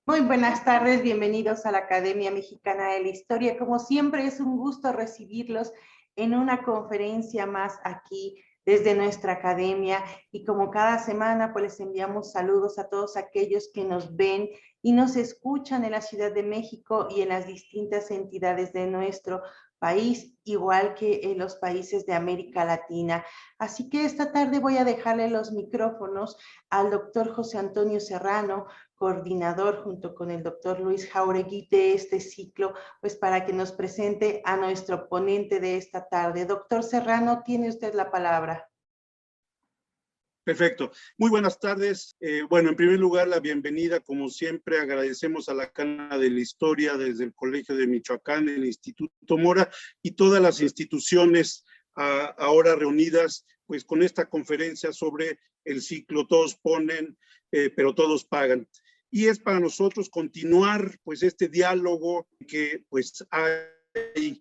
Muy buenas tardes, bienvenidos a la Academia Mexicana de la Historia. Como siempre, es un gusto recibirlos en una conferencia más aquí desde nuestra academia y como cada semana, pues les enviamos saludos a todos aquellos que nos ven y nos escuchan en la Ciudad de México y en las distintas entidades de nuestro país, igual que en los países de América Latina. Así que esta tarde voy a dejarle los micrófonos al doctor José Antonio Serrano, coordinador junto con el doctor Luis Jauregui de este ciclo, pues para que nos presente a nuestro ponente de esta tarde. Doctor Serrano, tiene usted la palabra. Perfecto. Muy buenas tardes. Bueno, en primer lugar, la bienvenida, como siempre, agradecemos a la Cana de la Historia desde el Colegio de Michoacán, el Instituto Mora y todas las instituciones ahora reunidas, pues con esta conferencia sobre el ciclo Todos ponen, pero todos pagan. Y es para nosotros continuar, pues, este diálogo que, pues, hay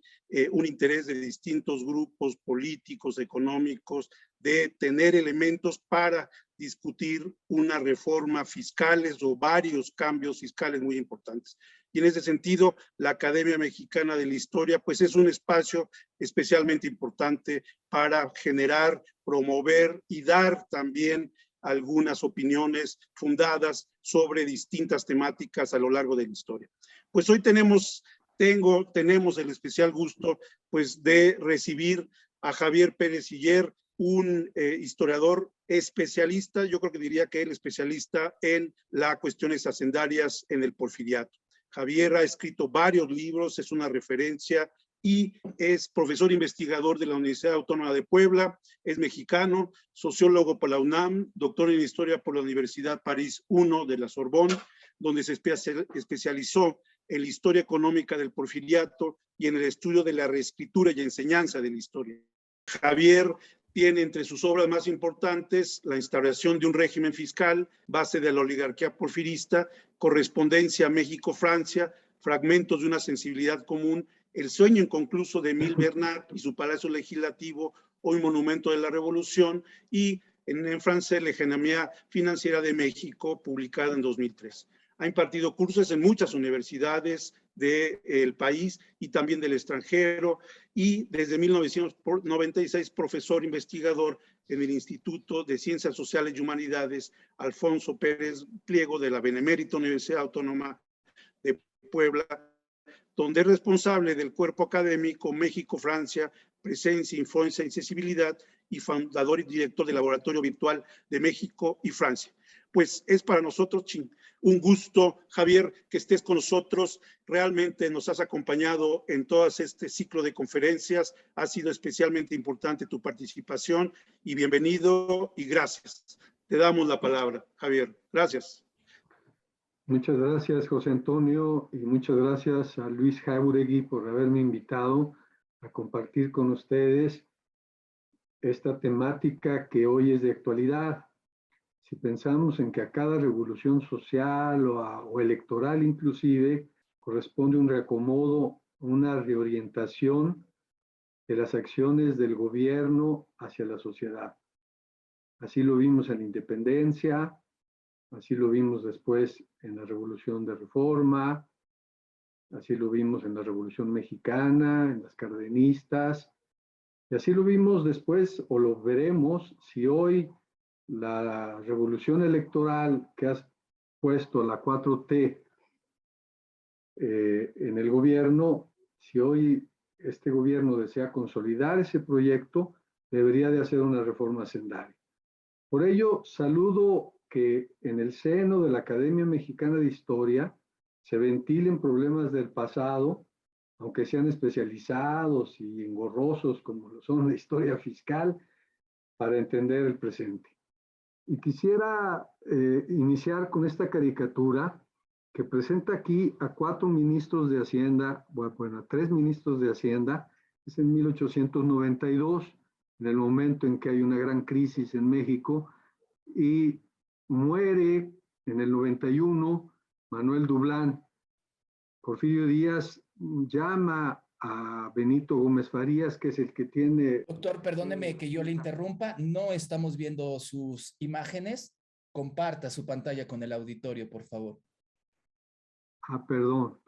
un interés de distintos grupos políticos, económicos, de tener elementos para discutir una reforma fiscales o varios cambios fiscales muy importantes. Y en ese sentido, la Academia Mexicana de la Historia, pues es un espacio especialmente importante para generar, promover y dar también algunas opiniones fundadas sobre distintas temáticas a lo largo de la historia. Pues hoy tenemos el especial gusto, pues, de recibir a Javier Pérez Siller, un historiador especialista, yo creo que diría que él especialista en las cuestiones hacendarias en el porfiriato. Javier ha escrito varios libros, es una referencia y es profesor investigador de la Universidad Autónoma de Puebla, es mexicano, sociólogo por la UNAM, doctor en historia por la Universidad París I de la Sorbonne, donde se especializó en la historia económica del porfiriato y en el estudio de la reescritura y enseñanza de la historia. Javier tiene entre sus obras más importantes la instauración de un régimen fiscal, base de la oligarquía porfirista, correspondencia México-Francia, fragmentos de una sensibilidad común, el sueño inconcluso de Émile Bernard y su palacio legislativo, hoy monumento de la revolución, y en francés, la Economía Financiera de México, publicada en 2003. Ha impartido cursos en muchas universidades del país y también del extranjero, y desde 1996 profesor investigador en el Instituto de Ciencias Sociales y Humanidades Alfonso Pérez Pliego de la Benemérita Universidad Autónoma de Puebla, donde es responsable del cuerpo académico México-Francia, Presencia, Influencia y Sensibilidad, y fundador y director del Laboratorio Virtual de México y Francia. Pues es para nosotros un gusto, Javier, que estés con nosotros. Realmente nos has acompañado en todo este ciclo de conferencias. Ha sido especialmente importante tu participación y bienvenido y gracias. Te damos la palabra, Javier. Gracias. Muchas gracias, José Antonio, y muchas gracias a Luis Jauregui por haberme invitado a compartir con ustedes esta temática que hoy es de actualidad. Si pensamos en que a cada revolución social o electoral inclusive corresponde un reacomodo, una reorientación de las acciones del gobierno hacia la sociedad. Así lo vimos en la independencia, así lo vimos después en la Revolución de Reforma, así lo vimos en la Revolución Mexicana, en las Cardenistas, y así lo vimos después, o lo veremos, si hoy la revolución electoral que has puesto la 4T en el gobierno, si hoy este gobierno desea consolidar ese proyecto, debería de hacer una reforma hacendaria. Por ello, saludo que en el seno de la Academia Mexicana de Historia se ventilen problemas del pasado, aunque sean especializados y engorrosos como lo son la historia fiscal, para entender el presente. Y quisiera iniciar con esta caricatura que presenta aquí a 4 ministros de Hacienda, bueno, a 3 ministros de Hacienda, es en 1892, en el momento en que hay una gran crisis en México, y muere en el 91 Manuel Dublán. Porfirio Díaz llama a Benito Gómez Farías, que es el que tiene... Doctor, perdóneme que yo le interrumpa, no estamos viendo sus imágenes. Comparta su pantalla con el auditorio, por favor. Perdón.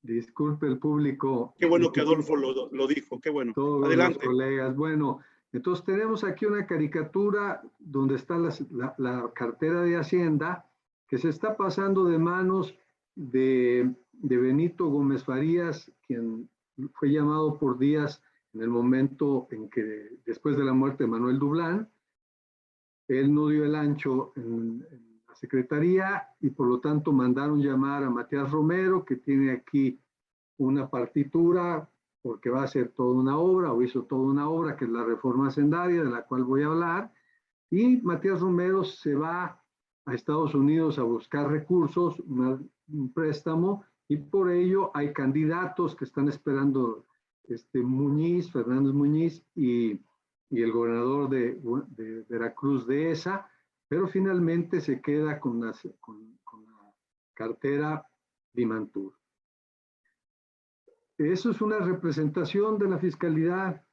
Disculpe el público. Qué bueno que Adolfo lo dijo, qué bueno. Todos Adelante. los colegas. Bueno, entonces tenemos aquí una caricatura donde está la cartera de Hacienda que se está pasando de manos de Benito Gómez Farías, quien fue llamado por Díaz en el momento en que, después de la muerte de Manuel Dublán, él no dio el ancho en la secretaría y por lo tanto mandaron llamar a Matías Romero, que tiene aquí una partitura porque va a hacer toda una obra, o hizo toda una obra, que es la reforma hacendaria, de la cual voy a hablar, y Matías Romero se va a Estados Unidos a buscar recursos, un préstamo, y por ello hay candidatos que están esperando, Fernández Muñiz y el gobernador de Veracruz Dehesa, pero finalmente se queda con la cartera Limantur. Eso es una representación de la fiscalidad,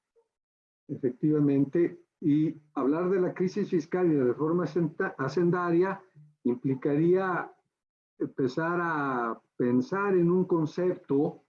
efectivamente, y hablar de la crisis fiscal y de reforma hacendaria implicaría empezar a pensar en un concepto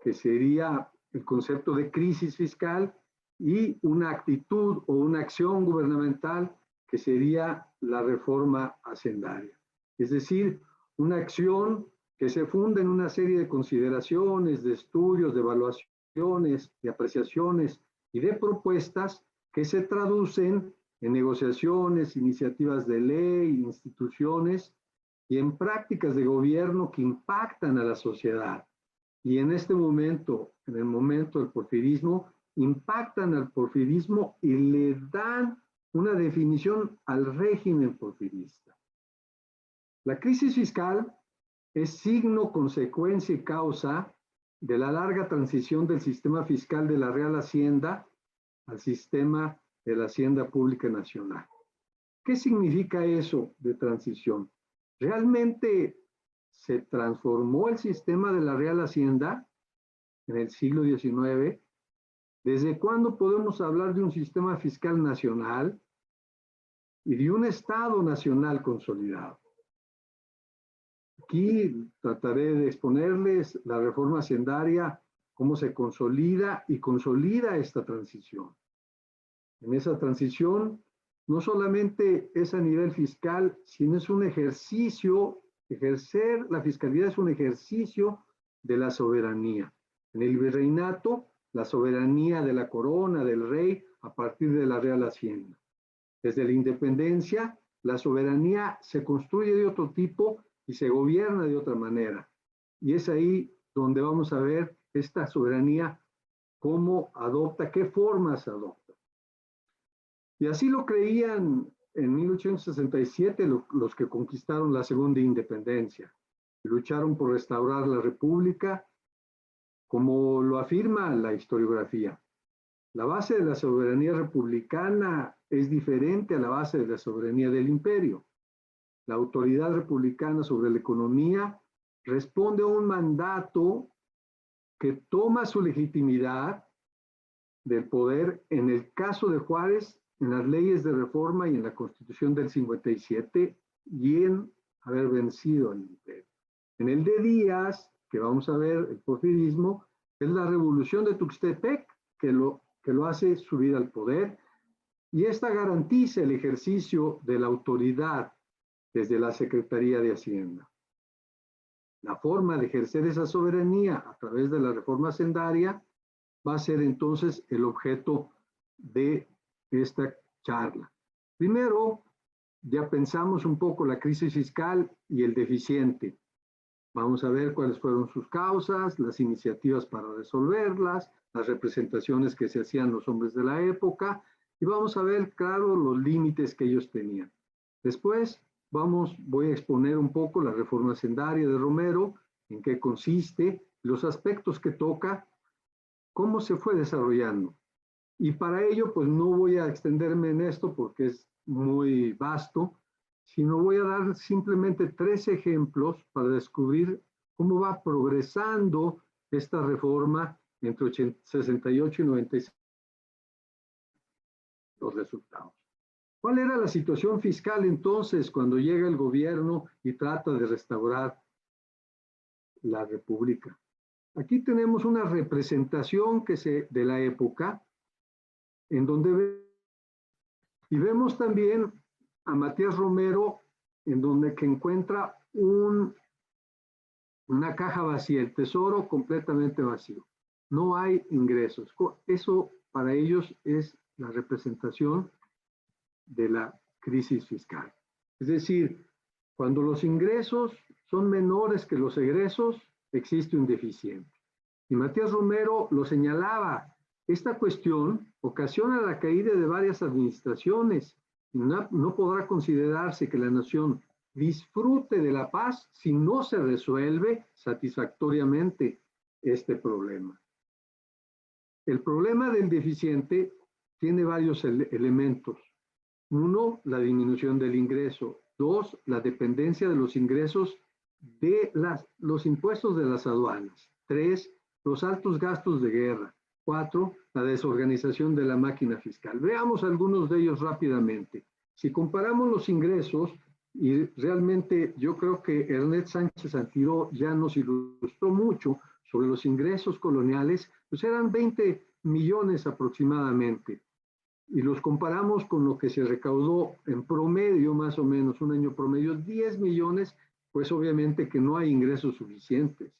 que sería el concepto de crisis fiscal y una actitud o una acción gubernamental que sería la reforma hacendaria. Es decir, una acción que se funda en una serie de consideraciones, de estudios, de evaluaciones, de apreciaciones y de propuestas que se traducen en negociaciones, iniciativas de ley, instituciones y en prácticas de gobierno que impactan a la sociedad. Y en este momento, en el momento del porfirismo, impactan al porfirismo y le dan una definición al régimen porfirista. La crisis fiscal es signo, consecuencia y causa de la larga transición del sistema fiscal de la Real Hacienda al sistema de la Hacienda Pública Nacional. ¿Qué significa eso de transición? ¿Realmente se transformó el sistema de la Real Hacienda en el siglo XIX? ¿Desde cuándo podemos hablar de un sistema fiscal nacional y de un Estado nacional consolidado? Aquí trataré de exponerles la reforma hacendaria, cómo se consolida y consolida esta transición. En esa transición, no solamente es a nivel fiscal, sino es un ejercicio, ejercer la fiscalidad es un ejercicio de la soberanía. En el virreinato, la soberanía de la corona, del rey, a partir de la Real Hacienda. Desde la independencia, la soberanía se construye de otro tipo y se gobierna de otra manera. Y es ahí donde vamos a ver esta soberanía, cómo adopta, qué formas adopta. Y así lo creían en 1867 los que conquistaron la segunda independencia. Lucharon por restaurar la república, como lo afirma la historiografía. La base de la soberanía republicana es diferente a la base de la soberanía del imperio. La autoridad republicana sobre la economía responde a un mandato que toma su legitimidad del poder, en el caso de Juárez, en las leyes de reforma y en la Constitución del 57, y en haber vencido al imperio. En el de Díaz, que vamos a ver, el porfirismo, es la revolución de Tuxtepec que lo hace subir al poder, y esta garantiza el ejercicio de la autoridad desde la Secretaría de Hacienda. La forma de ejercer esa soberanía a través de la reforma hacendaria va a ser entonces el objeto de esta charla. Primero, ya pensamos un poco la crisis fiscal y el deficiente. Vamos a ver cuáles fueron sus causas, las iniciativas para resolverlas, las representaciones que se hacían los hombres de la época, y vamos a ver, claro, los límites que ellos tenían. Después, voy a exponer un poco la reforma hacendaria de Romero, en qué consiste, los aspectos que toca, cómo se fue desarrollando. Y para ello, pues no voy a extenderme en esto porque es muy vasto, sino voy a dar simplemente 3 ejemplos para descubrir cómo va progresando esta reforma entre 68 y 96, los resultados. ¿Cuál era la situación fiscal entonces cuando llega el gobierno y trata de restaurar la República? Aquí tenemos una representación de la época en donde vemos también a Matías Romero en donde que encuentra una caja vacía, el tesoro completamente vacío. No hay ingresos. Eso para ellos es la representación de la crisis fiscal. Es decir, cuando los ingresos son menores que los egresos, existe un deficiente. Y Matías Romero lo señalaba, esta cuestión ocasiona la caída de varias administraciones. No podrá considerarse que la nación disfrute de la paz si no se resuelve satisfactoriamente este problema. El problema del deficiente tiene varios elementos. Uno, la disminución del ingreso. Dos, la dependencia de los ingresos de los impuestos de las aduanas. Tres, los altos gastos de guerra. Cuatro, la desorganización de la máquina fiscal. Veamos algunos de ellos rápidamente. Si comparamos los ingresos, y realmente yo creo que Ernest Sánchez Antiró ya nos ilustró mucho sobre los ingresos coloniales, pues eran 20 millones aproximadamente. Y los comparamos con lo que se recaudó en promedio, más o menos, un año promedio, 10 millones, pues obviamente que no hay ingresos suficientes.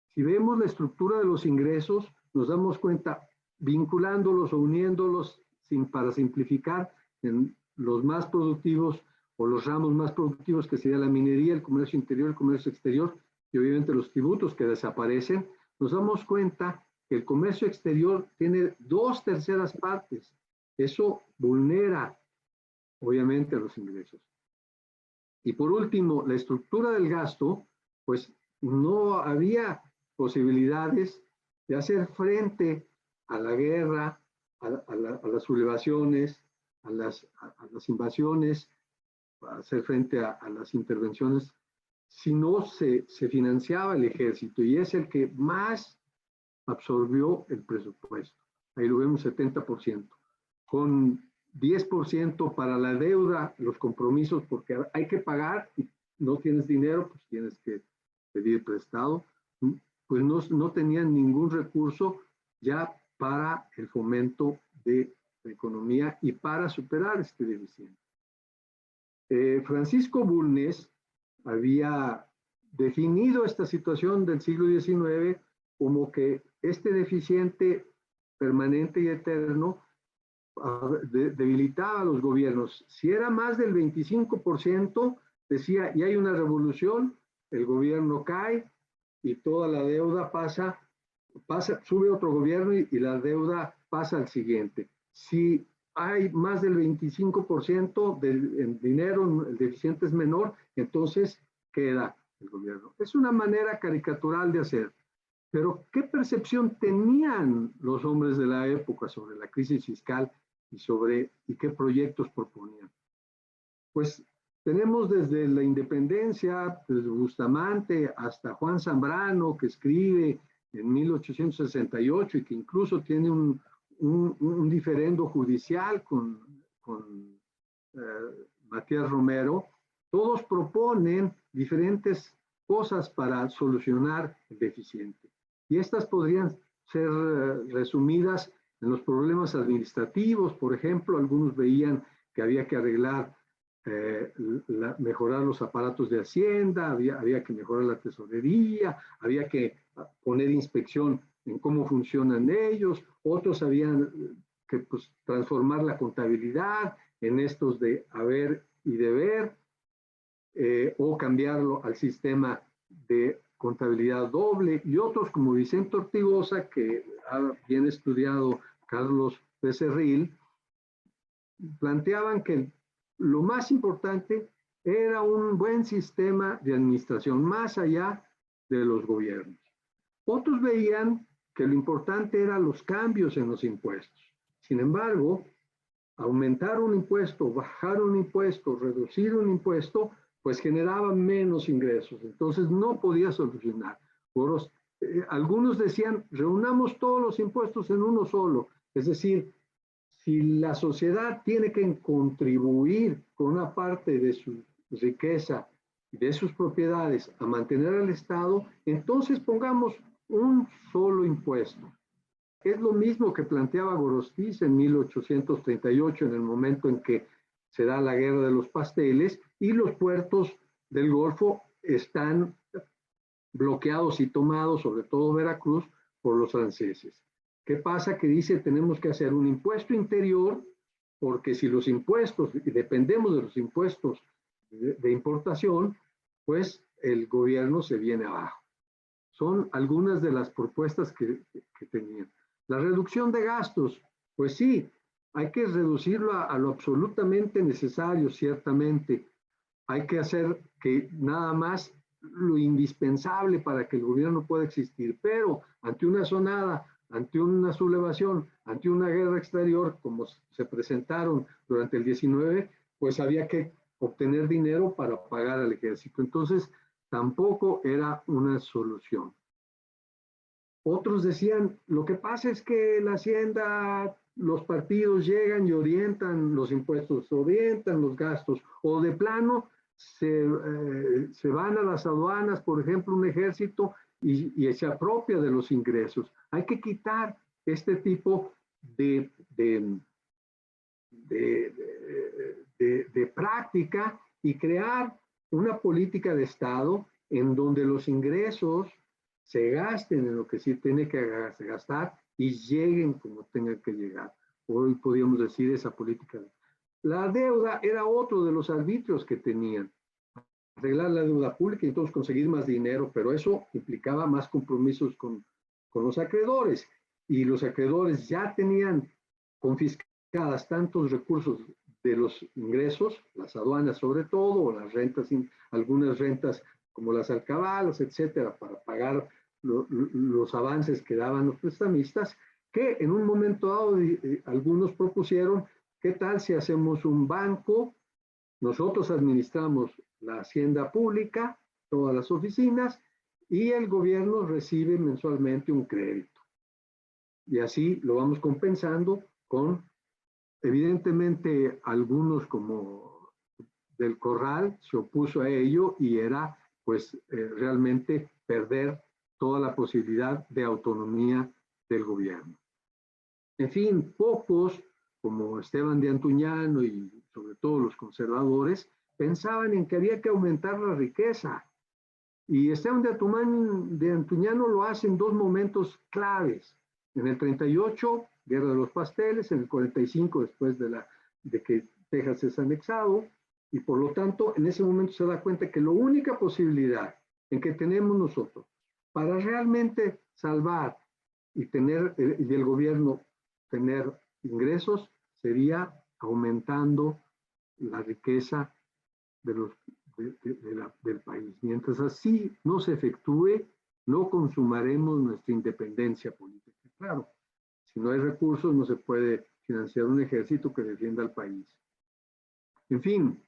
Si vemos la estructura de los ingresos, nos damos cuenta, vinculándolos o uniéndolos para simplificar, en los más productivos o los ramos más productivos, que sería la minería, el comercio interior, el comercio exterior, y obviamente los tributos que desaparecen, nos damos cuenta que el comercio exterior tiene 2/3 partes. Eso vulnera, obviamente, los ingresos. Y por último, la estructura del gasto, pues no había posibilidades de hacer frente a la guerra, a las sublevaciones, a las invasiones, a hacer frente a las intervenciones, si no se financiaba el ejército, y es el que más absorbió el presupuesto. Ahí lo vemos, 70%. Con 10% para la deuda, los compromisos, porque hay que pagar, y no tienes dinero, pues tienes que pedir prestado, pues no tenían ningún recurso ya para el fomento de la economía y para superar este deficiente. Francisco Bulnes había definido esta situación del siglo XIX como que este deficiente permanente y eterno debilitaba a los gobiernos. Si era más del 25%, decía, y hay una revolución, el gobierno cae y toda la deuda pasa, sube otro gobierno y la deuda pasa al siguiente. Si hay más del 25% del dinero, el deficiente es menor, entonces queda el gobierno. Es una manera caricatural de hacer. Pero ¿qué percepción tenían los hombres de la época sobre la crisis fiscal y qué proyectos proponían? Pues tenemos desde la independencia, desde Bustamante hasta Juan Zambrano, que escribe en 1868 y que incluso tiene un diferendo judicial con Matías Romero. Todos proponen diferentes cosas para solucionar el deficiente. Y estas podrían ser resumidas en los problemas administrativos. Por ejemplo, algunos veían que había que arreglar, mejorar los aparatos de Hacienda, había que mejorar la tesorería, había que poner inspección en cómo funcionan ellos. Otros habían que pues, transformar la contabilidad en estos de haber y deber, o cambiarlo al sistema de contabilidad doble, y otros como Vicente Ortigosa, que ha bien estudiado Carlos Becerril, planteaban que lo más importante era un buen sistema de administración, más allá de los gobiernos. Otros veían que lo importante eran los cambios en los impuestos. Sin embargo, aumentar un impuesto, bajar un impuesto, reducir un impuesto, pues generaba menos ingresos, entonces no podía solucionar. Algunos decían, reunamos todos los impuestos en uno solo, es decir, si la sociedad tiene que contribuir con una parte de su riqueza, de sus propiedades, a mantener al Estado, entonces pongamos un solo impuesto. Es lo mismo que planteaba Gorostiza en 1838, en el momento en que se da la guerra de los pasteles y los puertos del Golfo están bloqueados y tomados, sobre todo Veracruz, por los franceses. ¿Qué pasa? Que dice, tenemos que hacer un impuesto interior, porque si los impuestos, y dependemos de los impuestos de importación, pues el gobierno se viene abajo. Son algunas de las propuestas que tenían. La reducción de gastos, pues sí, hay que reducirlo a lo absolutamente necesario, ciertamente. Hay que hacer que nada más lo indispensable para que el gobierno pueda existir, pero ante una sonada, ante una sublevación, ante una guerra exterior, como se presentaron durante el 19, pues había que obtener dinero para pagar al ejército. Entonces, tampoco era una solución. Otros decían, lo que pasa es que la hacienda, los partidos llegan y orientan los impuestos, orientan los gastos, o de plano se van a las aduanas, por ejemplo, un ejército, y se apropia de los ingresos. Hay que quitar este tipo de práctica y crear una política de Estado en donde los ingresos se gasten en lo que sí tiene que gastar y lleguen como tengan que llegar. Hoy podríamos decir esa política. La deuda era otro de los arbitrios que tenían. Arreglar la deuda pública y entonces conseguir más dinero, pero eso implicaba más compromisos con los acreedores. Y los acreedores ya tenían confiscadas tantos recursos de los ingresos, las aduanas sobre todo, o las rentas, algunas rentas como las alcabalas, etcétera, para pagar los avances que daban los prestamistas, que en un momento dado algunos propusieron, ¿qué tal si hacemos un banco? Nosotros administramos la hacienda pública, todas las oficinas, y el gobierno recibe mensualmente un crédito. Y así lo vamos compensando con, evidentemente, algunos como del Corral se opuso a ello y era, pues, realmente perder toda la posibilidad de autonomía del gobierno. En fin, pocos, como Esteban de Antuñano y sobre todo los conservadores, pensaban en que había que aumentar la riqueza. Y Esteban de Antuñano lo hace en dos momentos claves. En el 38, Guerra de los Pasteles, en el 45, después de que Texas es anexado, y por lo tanto, en ese momento se da cuenta que la única posibilidad en que tenemos nosotros para realmente salvar y el gobierno tener ingresos sería aumentando la riqueza del país. Mientras así no se efectúe, no consumaremos nuestra independencia política. Claro, si no hay recursos, no se puede financiar un ejército que defienda al país. En fin,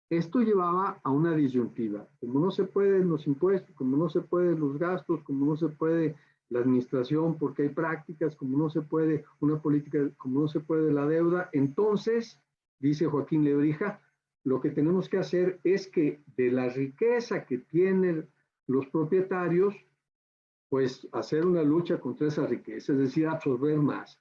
esto llevaba a una disyuntiva. Como no se pueden los impuestos, como no se pueden los gastos, como no se puede la administración porque hay prácticas, como no se puede una política, como no se puede la deuda, entonces, dice Joaquín Lebrija, lo que tenemos que hacer es que de la riqueza que tienen los propietarios, pues hacer una lucha contra esa riqueza, es decir, absorber más.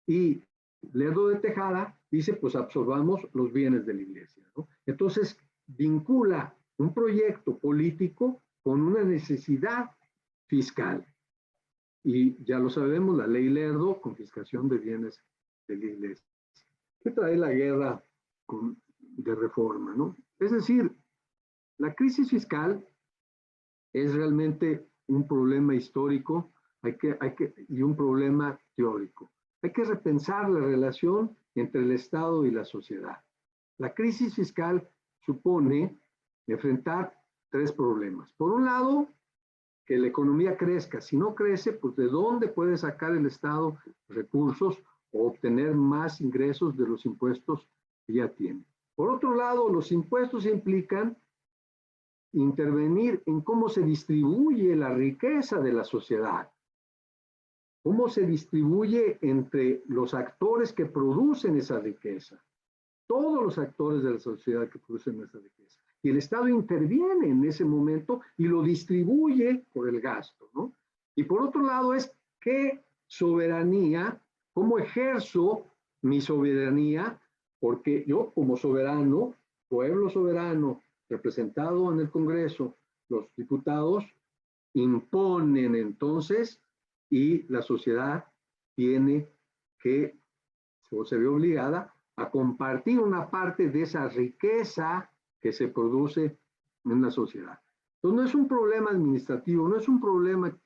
Y Lerdo de Tejada dice, pues absorbamos los bienes de la iglesia, ¿no? Entonces, vincula un proyecto político con una necesidad fiscal. Y ya lo sabemos, la ley Lerdo, confiscación de bienes de la iglesia. ¿Qué trae la guerra de reforma, no? Es decir, la crisis fiscal es realmente un problema histórico y un problema teórico. Hay que repensar la relación entre el Estado y la sociedad. La crisis fiscal supone enfrentar tres problemas. Por un lado, que la economía crezca. Si no crece, pues ¿de dónde puede sacar el Estado recursos o obtener más ingresos de los impuestos que ya tiene? Por otro lado, los impuestos implican intervenir en cómo se distribuye la riqueza de la sociedad. cómo se distribuye entre los actores que producen esa riqueza, todos los actores de la sociedad que producen esa riqueza. Y el Estado interviene en ese momento y lo distribuye por el gasto, ¿no? Y por otro lado es qué soberanía, cómo ejerzo mi soberanía, porque yo como soberano, pueblo soberano, representado en el Congreso, los diputados imponen entonces y la sociedad tiene que, o se ve obligada a compartir una parte de esa riqueza que se produce en la sociedad. Entonces no es un problema administrativo, no es un problema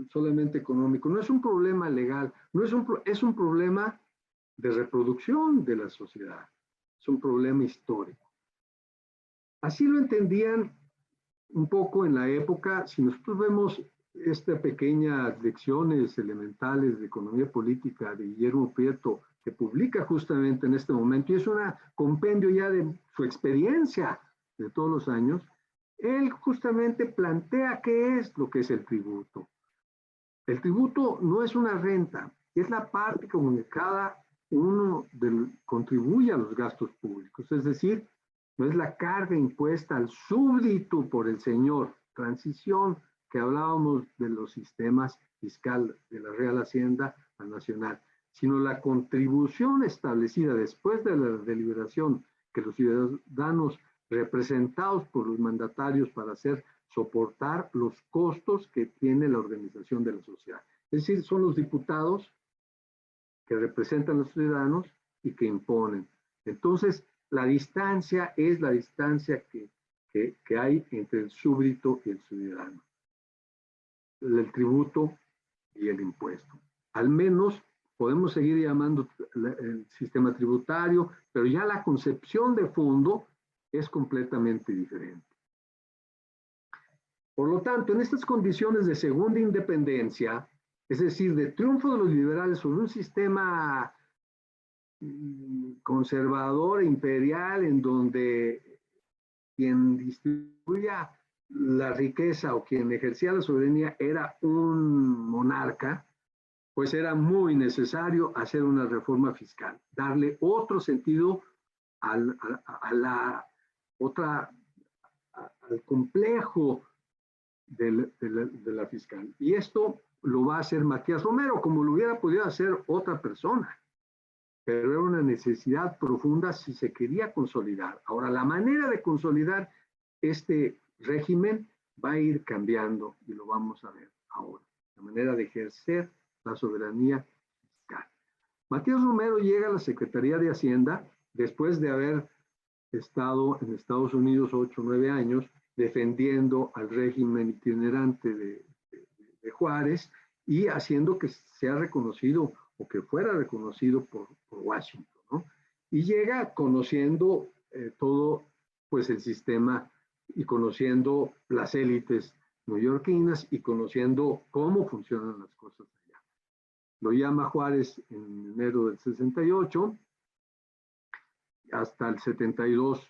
solamente económico, no es un problema legal, es un problema de reproducción de la sociedad, es un problema histórico. Así lo entendían un poco en la época. Si nosotros vemos estas pequeñas lecciones elementales de economía política de Guillermo Prieto, que publica justamente en este momento, y es un compendio ya de su experiencia de todos los años, él justamente plantea qué es lo que es el tributo. El tributo no es una renta, es la parte con que cada uno contribuye a los gastos públicos, es decir, no es la carga impuesta al súbdito por el señor. Transición, que hablábamos de los sistemas fiscal de la Real Hacienda a Nacional, sino la contribución establecida después de la deliberación que los ciudadanos representados por los mandatarios para hacer soportar los costos que tiene la organización de la sociedad. Es decir, son los diputados que representan a los ciudadanos y que imponen. Entonces, la distancia es la distancia que hay entre el súbdito y el ciudadano. El tributo y el impuesto. Al menos podemos seguir llamando el sistema tributario, pero ya la concepción de fondo es completamente diferente. Por lo tanto, en estas condiciones de segunda independencia, es decir, de triunfo de los liberales sobre un sistema conservador e imperial en donde quien distribuía la riqueza o quien ejercía la soberanía era un monarca, pues era muy necesario hacer una reforma fiscal, darle otro sentido al complejo de la fiscal. Y esto lo va a hacer Matías Romero, como lo hubiera podido hacer otra persona. Pero era una necesidad profunda si se quería consolidar. Ahora, la manera de consolidar este régimen va a ir cambiando y lo vamos a ver ahora. La manera de ejercer la soberanía fiscal. Matías Romero llega a la Secretaría de Hacienda después de haber estado en Estados Unidos 8 o 9 años defendiendo al régimen itinerante de Juárez y haciendo que sea reconocido o que fuera reconocido por Washington, ¿no? Y llega conociendo todo pues el sistema y conociendo las élites neoyorquinas y conociendo cómo funcionan las cosas allá. Lo llama Juárez en enero del 68, hasta el 72,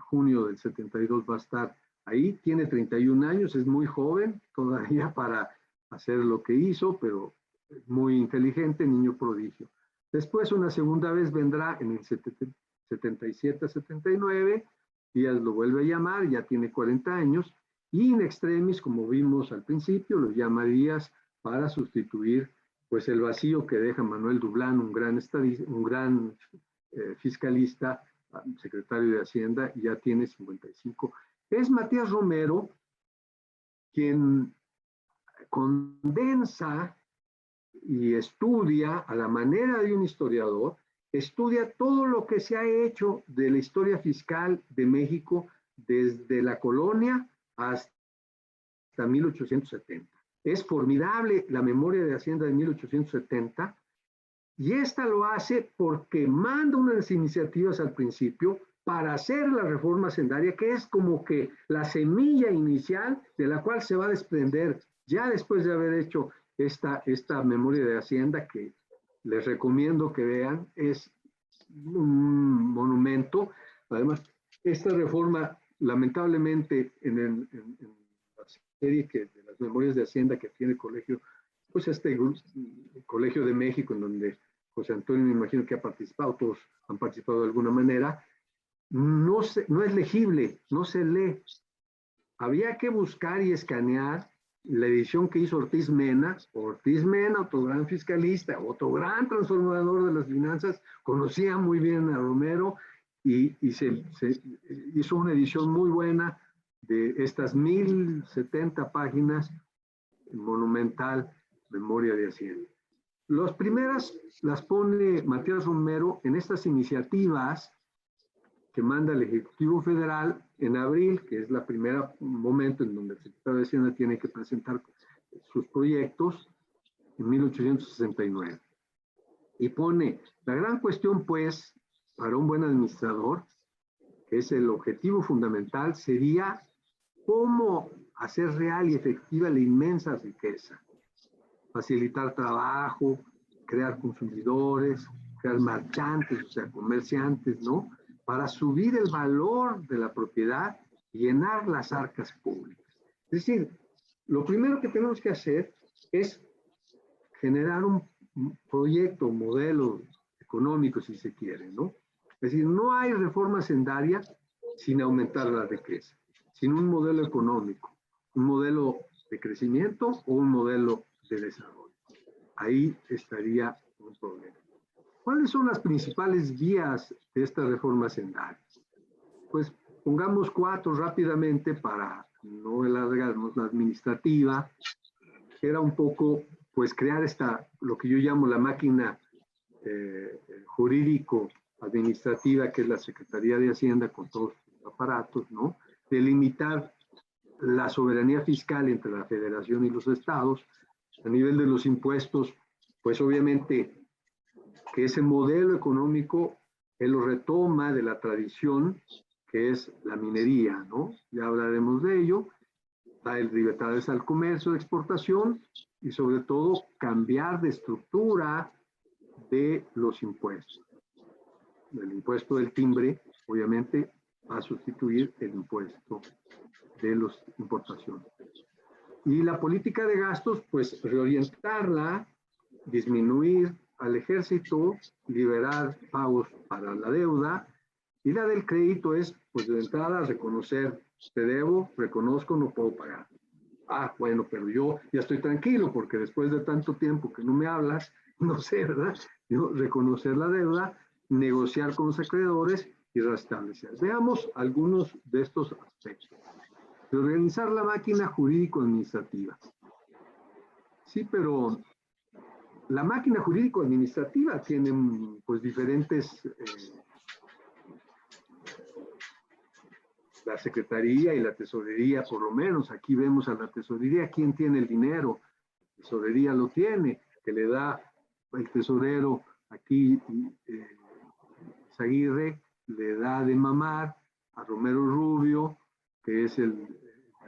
junio del 72 va a estar ahí, tiene 31 años, es muy joven todavía para hacer lo que hizo, pero muy inteligente, niño prodigio. Después una segunda vez vendrá en el 77-79, Díaz lo vuelve a llamar, ya tiene 40 años, y in extremis, como vimos al principio, lo llama Díaz para sustituir pues el vacío que deja Manuel Dublán, un gran fiscalista, secretario de Hacienda, y ya tiene 55. Es Matías Romero quien condensa y estudia a la manera de un historiador, estudia todo lo que se ha hecho de la historia fiscal de México desde la colonia hasta 1870. Es formidable la memoria de Hacienda de 1870 y esta lo hace porque manda unas iniciativas al principio para hacer la reforma hacendaria, que es como que la semilla inicial de la cual se va a desprender ya después de haber hecho esta memoria de Hacienda, que les recomiendo que vean, es un monumento. Además, esta reforma, lamentablemente, en la serie de las memorias de Hacienda que tiene el Colegio pues el Colegio de México, en donde José Antonio me imagino que ha participado, todos han participado de alguna manera, no es legible, no se lee. Había que buscar y escanear la edición que hizo Ortiz Mena, otro gran fiscalista, otro gran transformador de las finanzas, conocía muy bien a Romero y se hizo una edición muy buena de estas 1070 páginas, monumental Memoria de Hacienda. Las primeras las pone Matías Romero en estas iniciativas que manda el Ejecutivo Federal en abril, que es la primera momento en donde el secretario de Hacienda tiene que presentar sus proyectos, en 1869. Y pone, la gran cuestión, pues, para un buen administrador, que es el objetivo fundamental, sería cómo hacer real y efectiva la inmensa riqueza. Facilitar trabajo, crear consumidores, crear marchantes, o sea, comerciantes, ¿no? Para subir el valor de la propiedad y llenar las arcas públicas. Es decir, lo primero que tenemos que hacer es generar un proyecto, un modelo económico, si se quiere, ¿no? Es decir, no hay reforma hacendaria sin aumentar la riqueza, sin un modelo económico, un modelo de crecimiento o un modelo de desarrollo. Ahí estaría un problema. ¿Cuáles son las principales vías de esta reforma hacendaria? Pues pongamos 4 rápidamente para no alargarnos. La administrativa, que era un poco, pues crear lo que yo llamo la máquina jurídico-administrativa, que es la Secretaría de Hacienda con todos sus aparatos, ¿no? Delimitar la soberanía fiscal entre la Federación y los estados. A nivel de los impuestos, pues obviamente que ese modelo económico él lo retoma de la tradición que es la minería, ¿no? Ya hablaremos de ello. Da libertades al comercio de exportación y sobre todo cambiar de estructura de los impuestos. El impuesto del timbre, obviamente, va a sustituir el impuesto de las importaciones. Y la política de gastos, pues reorientarla, disminuir al ejército, liberar pagos para la deuda, y la del crédito es, pues de entrada, reconocer, te debo, reconozco, no puedo pagar. Ah, bueno, pero yo ya estoy tranquilo porque después de tanto tiempo que no me hablas, no sé, ¿verdad? Yo reconocer la deuda, negociar con los acreedores y restablecer. Veamos algunos de estos aspectos. Reorganizar la máquina jurídico-administrativa. Sí, pero la máquina jurídico-administrativa tiene pues diferentes, la Secretaría y la Tesorería, por lo menos. Aquí vemos a la Tesorería, ¿quién tiene el dinero? La Tesorería lo tiene, que le da el tesorero aquí, Zaguirre, le da de mamar a Romero Rubio, que es de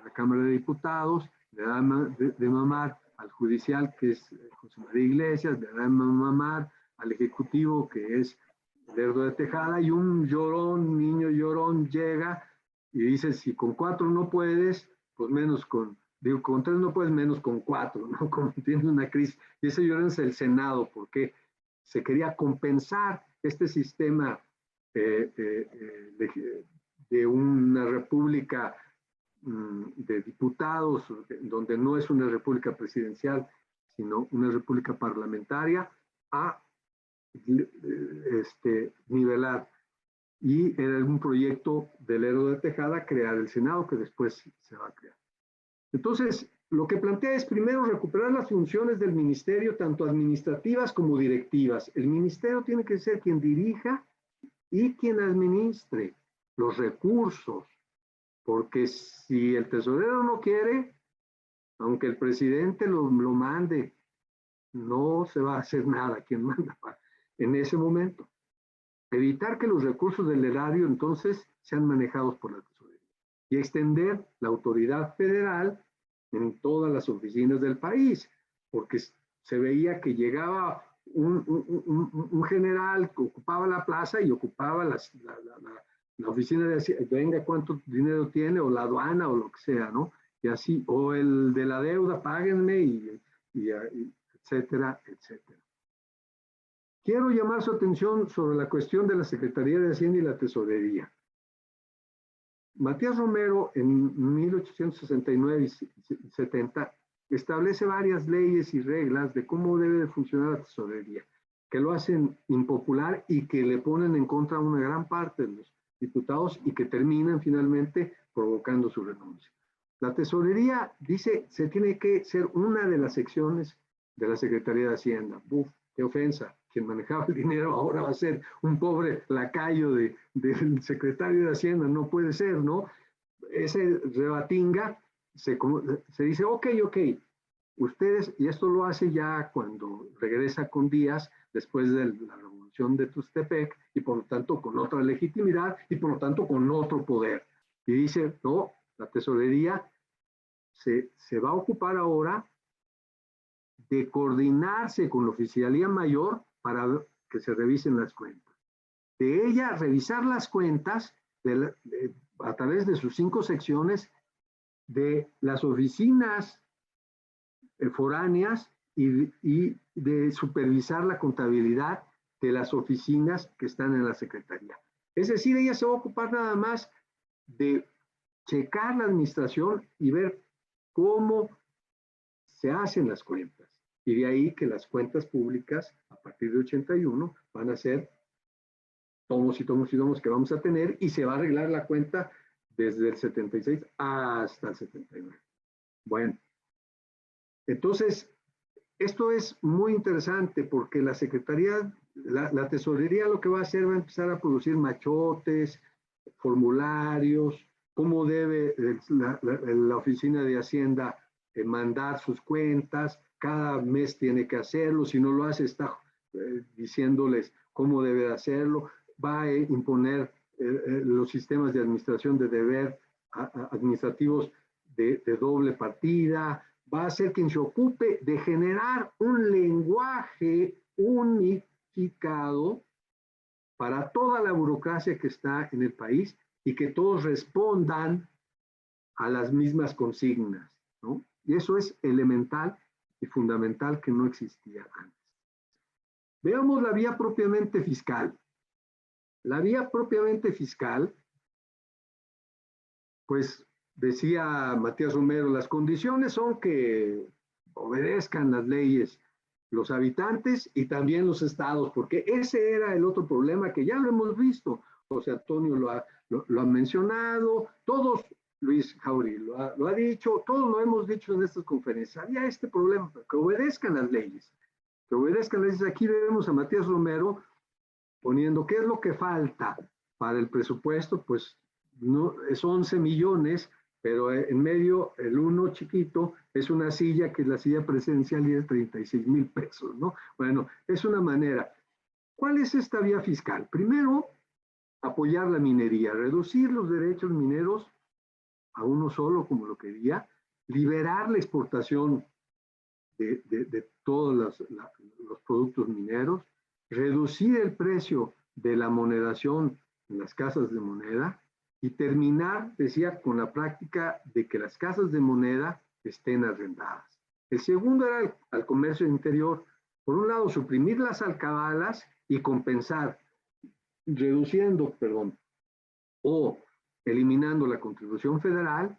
la Cámara de Diputados, le da de mamar al judicial, que es José María Iglesias, le da de mamar al ejecutivo, que es Lerdo de Tejada, y un llorón, niño llorón, llega y dice, si con 4 no puedes, pues menos con 3 no puedes, menos con 4, ¿no? Como tiene una crisis. Y ese llorón es el Senado, porque se quería compensar este sistema de una república de diputados, donde no es una república presidencial, sino una república parlamentaria, a nivelar. Y era un proyecto del Lerdo de Tejada crear el Senado, que después se va a crear. Entonces, lo que plantea es primero recuperar las funciones del ministerio, tanto administrativas como directivas. El ministerio tiene que ser quien dirija y quien administre los recursos, porque si el tesorero no quiere, aunque el presidente lo mande, no se va a hacer nada quien manda en ese momento. Evitar que los recursos del erario entonces sean manejados por la tesorería y extender la autoridad federal en todas las oficinas del país, porque se veía que llegaba un general que ocupaba la plaza y ocupaba la oficina de venga, cuánto dinero tiene, o la aduana, o lo que sea, ¿no? Y así, o el de la deuda, páguenme, y etcétera, etcétera. Quiero llamar su atención sobre la cuestión de la Secretaría de Hacienda y la Tesorería. Matías Romero, en 1869 y 70, establece varias leyes y reglas de cómo debe de funcionar la tesorería, que lo hacen impopular y que le ponen en contra a una gran parte de los diputados y que terminan finalmente provocando su renuncia. La tesorería, dice, se tiene que ser una de las secciones de la Secretaría de Hacienda. ¡Buf! ¡Qué ofensa! Quien manejaba el dinero ahora va a ser un pobre lacayo del secretario de Hacienda. No puede ser, ¿no? Ese rebatinga se dice, ok, ustedes, y esto lo hace ya cuando regresa con Díaz, después de la revolución de Tuxtepec, y por lo tanto con otra legitimidad, y por lo tanto con otro poder. Y dice, no, la tesorería se va a ocupar ahora de coordinarse con la Oficialía Mayor para que se revisen las cuentas. De ella, revisar las cuentas a través de sus 5 secciones de las oficinas foráneas y de supervisar la contabilidad de las oficinas que están en la Secretaría. Es decir, ella se va a ocupar nada más de checar la administración y ver cómo se hacen las cuentas. Y de ahí que las cuentas públicas, a partir de 81, van a ser tomos y tomos y tomos que vamos a tener, y se va a arreglar la cuenta desde el 76 hasta el 79. Bueno, entonces, esto es muy interesante porque la Secretaría, la Tesorería lo que va a hacer va a empezar a producir machotes, formularios, cómo debe la Oficina de Hacienda mandar sus cuentas, cada mes tiene que hacerlo, si no lo hace está diciéndoles cómo debe hacerlo, va a imponer los sistemas de administración de deber administrativos de doble partida, va a ser quien se ocupe de generar un lenguaje unificado para toda la burocracia que está en el país y que todos respondan a las mismas consignas, ¿no? Y eso es elemental y fundamental que no existía antes. Veamos la vía propiamente fiscal. La vía propiamente fiscal, pues decía Matías Romero, las condiciones son que obedezcan las leyes los habitantes y también los estados, porque ese era el otro problema que ya lo hemos visto. José Antonio lo ha mencionado, todos, Luis Jáuregui lo ha dicho, todos lo hemos dicho en estas conferencias. Había este problema, que obedezcan las leyes. Que obedezcan las leyes. Aquí vemos a Matías Romero poniendo qué es lo que falta para el presupuesto, pues no, es 11 millones, pero en medio el uno chiquito es una silla que es la silla presidencial y es 36,000 pesos, ¿no? Bueno, es una manera. ¿Cuál es esta vía fiscal? Primero, apoyar la minería, reducir los derechos mineros a uno solo, como lo quería, liberar la exportación de todos los productos mineros, reducir el precio de la monedización en las casas de moneda y terminar, decía, con la práctica de que las casas de moneda estén arrendadas. El segundo era al comercio interior. Por un lado, suprimir las alcabalas y compensar, reduciendo, o eliminando la contribución federal,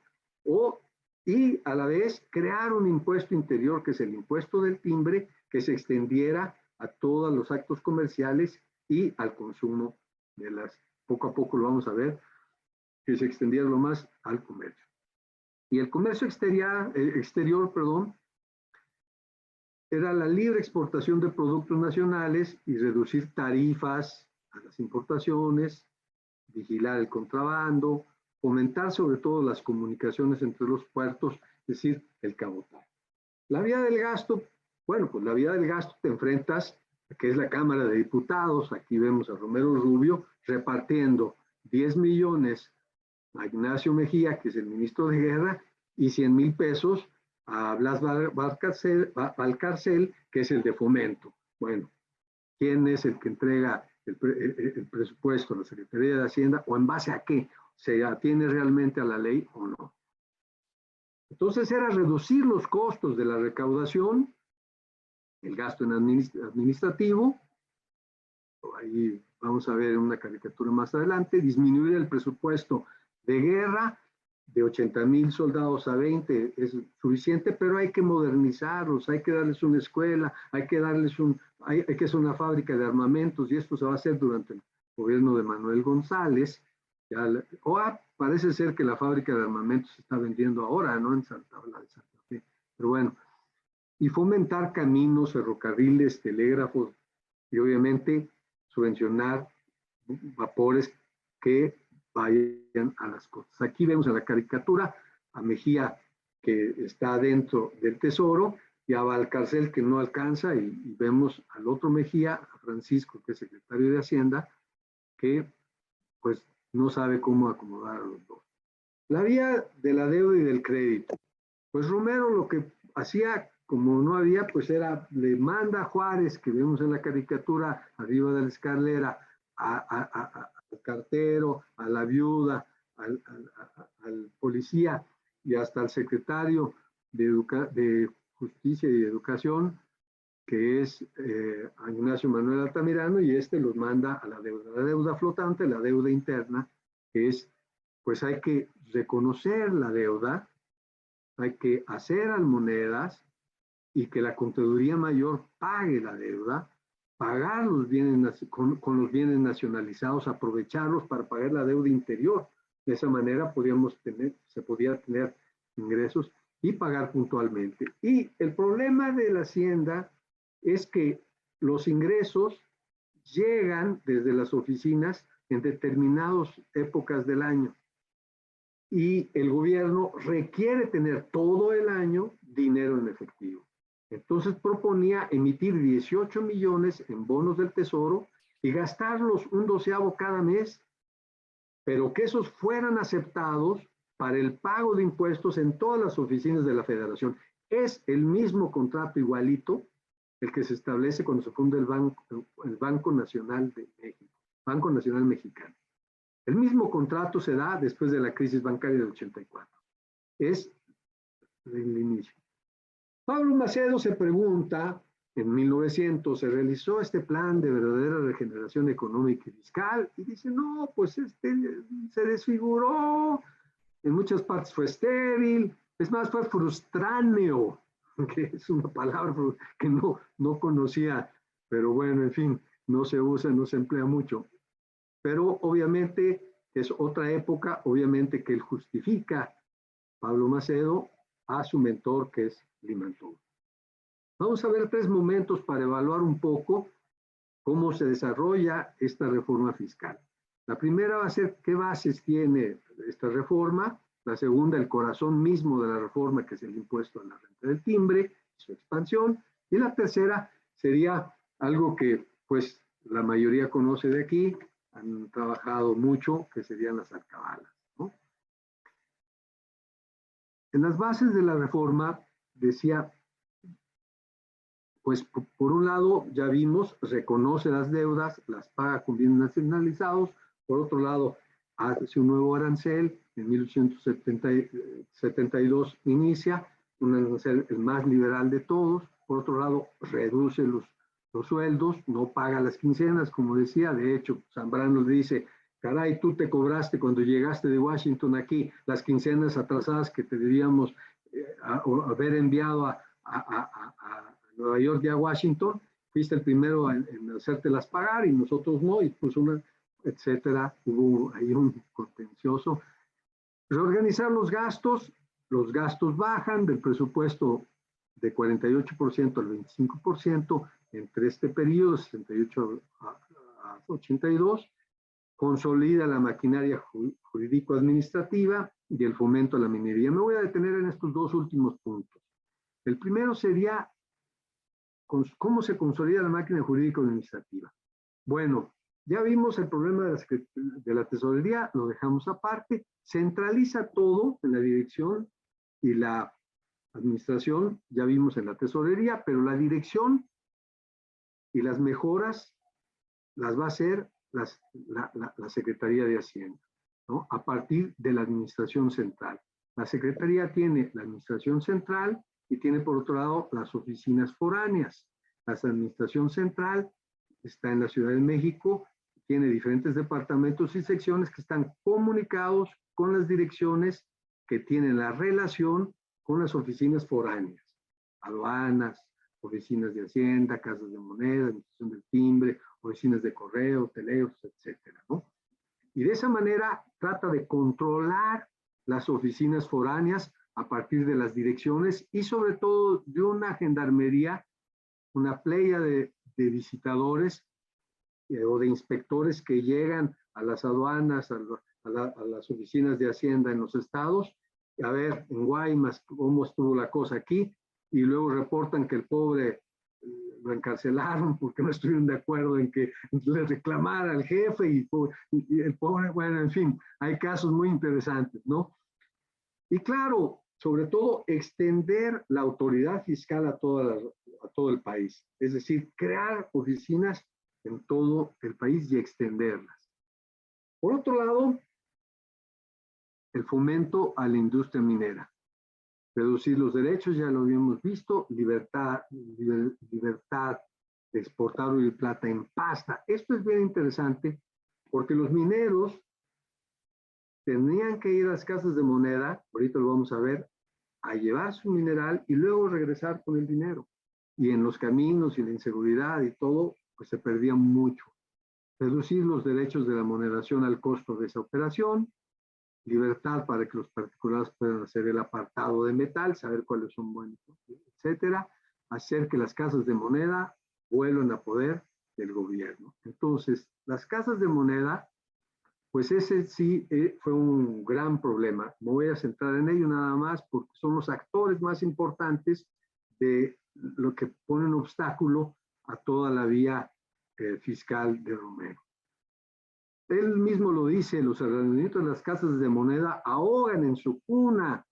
y a la vez crear un impuesto interior, que es el impuesto del timbre, que se extendiera a todos los actos comerciales y al consumo poco a poco lo vamos a ver, que se extendiera lo más al comercio. Y el comercio exterior, era la libre exportación de productos nacionales y reducir tarifas a las importaciones, vigilar el contrabando, fomentar sobre todo las comunicaciones entre los puertos, es decir, el cabotaje. La vía del gasto, bueno, pues la vía del gasto te enfrentas, que es la Cámara de Diputados, aquí vemos a Romero Rubio repartiendo 10 millones a Ignacio Mejía, que es el ministro de Guerra, y 100,000 pesos a Blas Valcárcel, que es el de Fomento. Bueno, ¿quién es el que entrega el presupuesto a la Secretaría de Hacienda o en base a qué? ¿Se atiene realmente a la ley o no? Entonces era reducir los costos de la recaudación el gasto en administrativo, ahí vamos a ver una caricatura más adelante, disminuir el presupuesto de guerra de 80,000 soldados a 20 es suficiente, pero hay que modernizarlos, hay que darles una escuela, hay que hacer una fábrica de armamentos, y esto se va a hacer durante el gobierno de Manuel González. Parece ser que la fábrica de armamentos se está vendiendo ahora, ¿no? En Santa Fe. Pero bueno, y fomentar caminos, ferrocarriles, telégrafos, y obviamente subvencionar vapores que vayan a las costas. Aquí vemos en la caricatura a Mejía, que está dentro del Tesoro, y a Valcárcel, que no alcanza, y vemos al otro Mejía, a Francisco, que es secretario de Hacienda, que pues no sabe cómo acomodar a los dos. La vía de la deuda y del crédito. Pues Romero lo que hacía, como no había, pues le manda a Juárez, que vemos en la caricatura arriba de la escalera, al cartero, a la viuda, al policía y hasta al secretario de Justicia y Educación, que es a Ignacio Manuel Altamirano, y los manda a la deuda flotante, la deuda interna, que es, pues hay que reconocer la deuda, hay que hacer almonedas y que la Contaduría Mayor pague la deuda, pagar los bienes con los bienes nacionalizados, aprovecharlos para pagar la deuda interior. De esa manera se podía tener ingresos y pagar puntualmente. Y el problema de la Hacienda es que los ingresos llegan desde las oficinas en determinadas épocas del año, y el gobierno requiere tener todo el año dinero en efectivo. Entonces proponía emitir 18 millones en bonos del Tesoro y gastarlos 1/12 cada mes, pero que esos fueran aceptados para el pago de impuestos en todas las oficinas de la Federación. Es el mismo contrato igualito el que se establece cuando se funda el Banco Nacional de México, Banco Nacional Mexicano. El mismo contrato se da después de la crisis bancaria del 84. Es el inicio. Pablo Macedo se pregunta, en 1900 se realizó este plan de verdadera regeneración económica y fiscal, y dice, no, pues se desfiguró, en muchas partes fue estéril, es más, fue frustráneo, que es una palabra que no conocía, pero bueno, en fin, no se usa, no se emplea mucho. Pero obviamente es otra época, obviamente que él justifica, Pablo Macedo, a su mentor, que es Limantour. Vamos a ver 3 momentos para evaluar un poco cómo se desarrolla esta reforma fiscal. La primera va a ser qué bases tiene esta reforma. La segunda, el corazón mismo de la reforma, que es el impuesto a la renta del timbre, su expansión. Y la tercera sería algo que pues la mayoría conoce de aquí, han trabajado mucho, que serían las alcabalas, ¿no? En las bases de la reforma decía, pues por un lado ya vimos, reconoce las deudas, las paga con bienes nacionalizados. Por otro lado, hace un nuevo arancel, en 1872 inicia un arancel el más liberal de todos. Por otro lado, reduce los sueldos, no paga las quincenas, como decía. De hecho, Zambrano le dice, caray, tú te cobraste cuando llegaste de Washington aquí las quincenas atrasadas que te debíamos haber enviado a Nueva York y a Washington, fuiste el primero en hacértelas pagar y nosotros no, y pues etcétera, hubo ahí un contencioso. Reorganizar los gastos bajan del presupuesto de 48% al 25% entre este periodo, 68 a 82, consolida la maquinaria jurídico-administrativa y el fomento a la minería. Me voy a detener en estos 2 últimos puntos. El primero sería cómo se consolida la máquina jurídico-administrativa. Bueno, ya vimos el problema de la tesorería, lo dejamos aparte, centraliza todo en la dirección y la administración, ya vimos en la tesorería, pero la dirección y las mejoras las va a hacer la Secretaría de Hacienda, ¿no? A partir de la administración central. La Secretaría tiene la administración central y tiene por otro lado las oficinas foráneas. La administración central está en la Ciudad de México, tiene diferentes departamentos y secciones que están comunicados con las direcciones que tienen la relación con las oficinas foráneas, aduanas, oficinas de Hacienda, casas de moneda, administración del timbre, oficinas de correo, telégrafos, etcétera, ¿no? Y de esa manera trata de controlar las oficinas foráneas a partir de las direcciones y sobre todo de una gendarmería, una playa de visitadores o de inspectores que llegan a las aduanas, a las oficinas de Hacienda en los estados, a ver en Guaymas cómo estuvo la cosa aquí, y luego reportan que el pobre lo encarcelaron porque no estuvieron de acuerdo en que le reclamara al jefe y el pobre, bueno, en fin, hay casos muy interesantes, ¿no? Y claro, sobre todo, extender la autoridad fiscal a todo el país, es decir, crear oficinas en todo el país y extenderlas. Por otro lado, el fomento a la industria minera. Reducir los derechos, ya lo habíamos visto, libertad de exportar oro y plata en pasta. Esto es bien interesante porque los mineros tenían que ir a las casas de moneda, ahorita lo vamos a ver, a llevar su mineral y luego regresar con el dinero. Y en los caminos y la inseguridad y todo, pues se perdía mucho. Reducir los derechos de la moderación al costo de esa operación, libertad para que los particulares puedan hacer el apartado de metal, saber cuáles son buenos, etcétera, hacer que las casas de moneda vuelvan a poder del gobierno. Entonces, las casas de moneda, pues ese sí fue un gran problema. Me voy a centrar en ello nada más porque son los actores más importantes de lo que pone un obstáculo a toda la vía fiscal de Romero. Él mismo lo dice, los arrendamientos de las casas de moneda ahogan en su cuna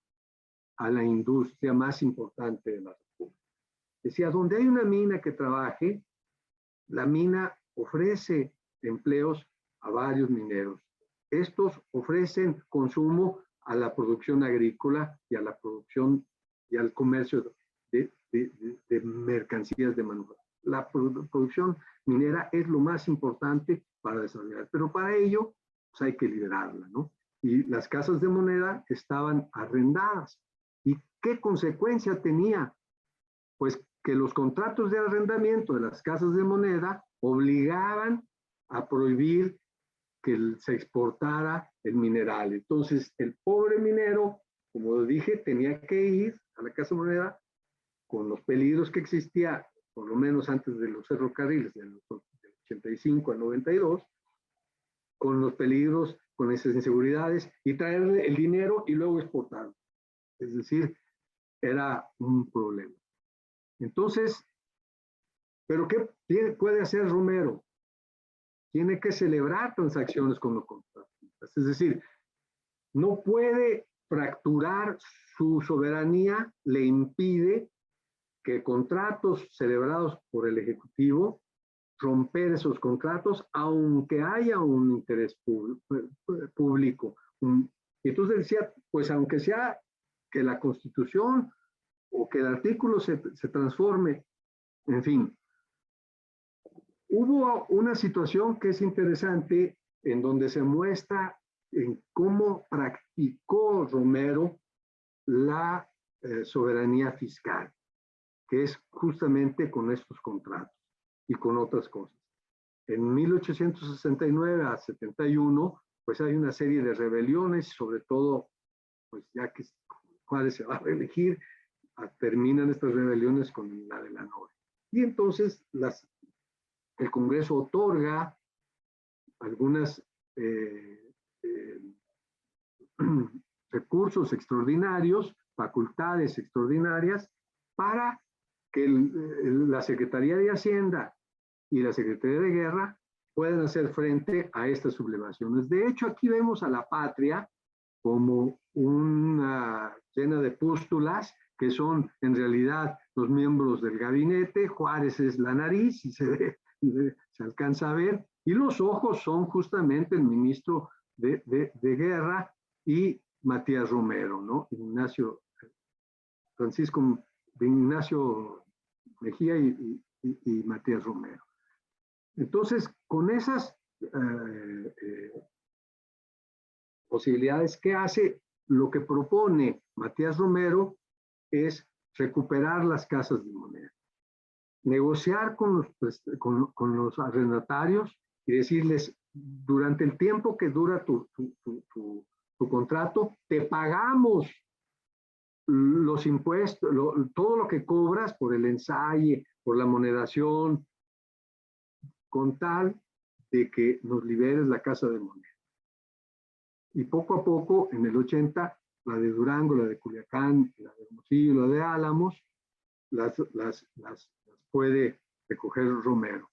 a la industria más importante de la República. Decía, donde hay una mina que trabaje, la mina ofrece empleos a varios mineros. Estos ofrecen consumo a la producción agrícola y a la producción y al comercio de mercancías de manufactura. La producción minera es lo más importante para desarrollar, pero para ello pues hay que liberarla, ¿no? Y las casas de moneda estaban arrendadas. ¿Y qué consecuencia tenía? Pues que los contratos de arrendamiento de las casas de moneda obligaban a prohibir que se exportara el mineral. Entonces, el pobre minero, como dije, tenía que ir a la casa de moneda con los peligros que existía, por lo menos antes de los ferrocarriles, del 85 al 92, con los peligros, con esas inseguridades, y traerle el dinero y luego exportarlo. Es decir, era un problema. Entonces, ¿pero qué puede hacer Romero? Tiene que celebrar transacciones con los contratistas. Es decir, no puede fracturar su soberanía, le impide que contratos celebrados por el Ejecutivo, romper esos contratos, aunque haya un interés público. Entonces decía, pues aunque sea que la Constitución o que el artículo se transforme, en fin. Hubo una situación que es interesante en donde se muestra en cómo practicó Romero la soberanía fiscal, que es justamente con estos contratos y con otras cosas. En 1869 a 71, pues hay una serie de rebeliones, sobre todo, pues ya que Juárez se va a reelegir, terminan estas rebeliones con la de la Noria. Y entonces el Congreso otorga algunos recursos extraordinarios, facultades extraordinarias, para que la Secretaría de Hacienda y la Secretaría de Guerra puedan hacer frente a estas sublevaciones. De hecho, aquí vemos a la patria como una llena de pústulas que son en realidad los miembros del gabinete. Juárez es la nariz y se alcanza a ver, y los ojos son justamente el ministro de Guerra y Matías Romero, ¿no? Francisco de Ignacio Mejía y y Matías Romero. Entonces, con esas posibilidades, ¿qué hace? Lo que propone Matías Romero es recuperar las casas de moneda, negociar con los arrendatarios y decirles, durante el tiempo que dura tu contrato, te pagamos los impuestos, todo lo que cobras por el ensayo, por la monedación, con tal de que nos liberes la casa de moneda. Y poco a poco, en el 80, la de Durango, la de Culiacán, la de Hermosillo, la de Álamos, las puede recoger Romero.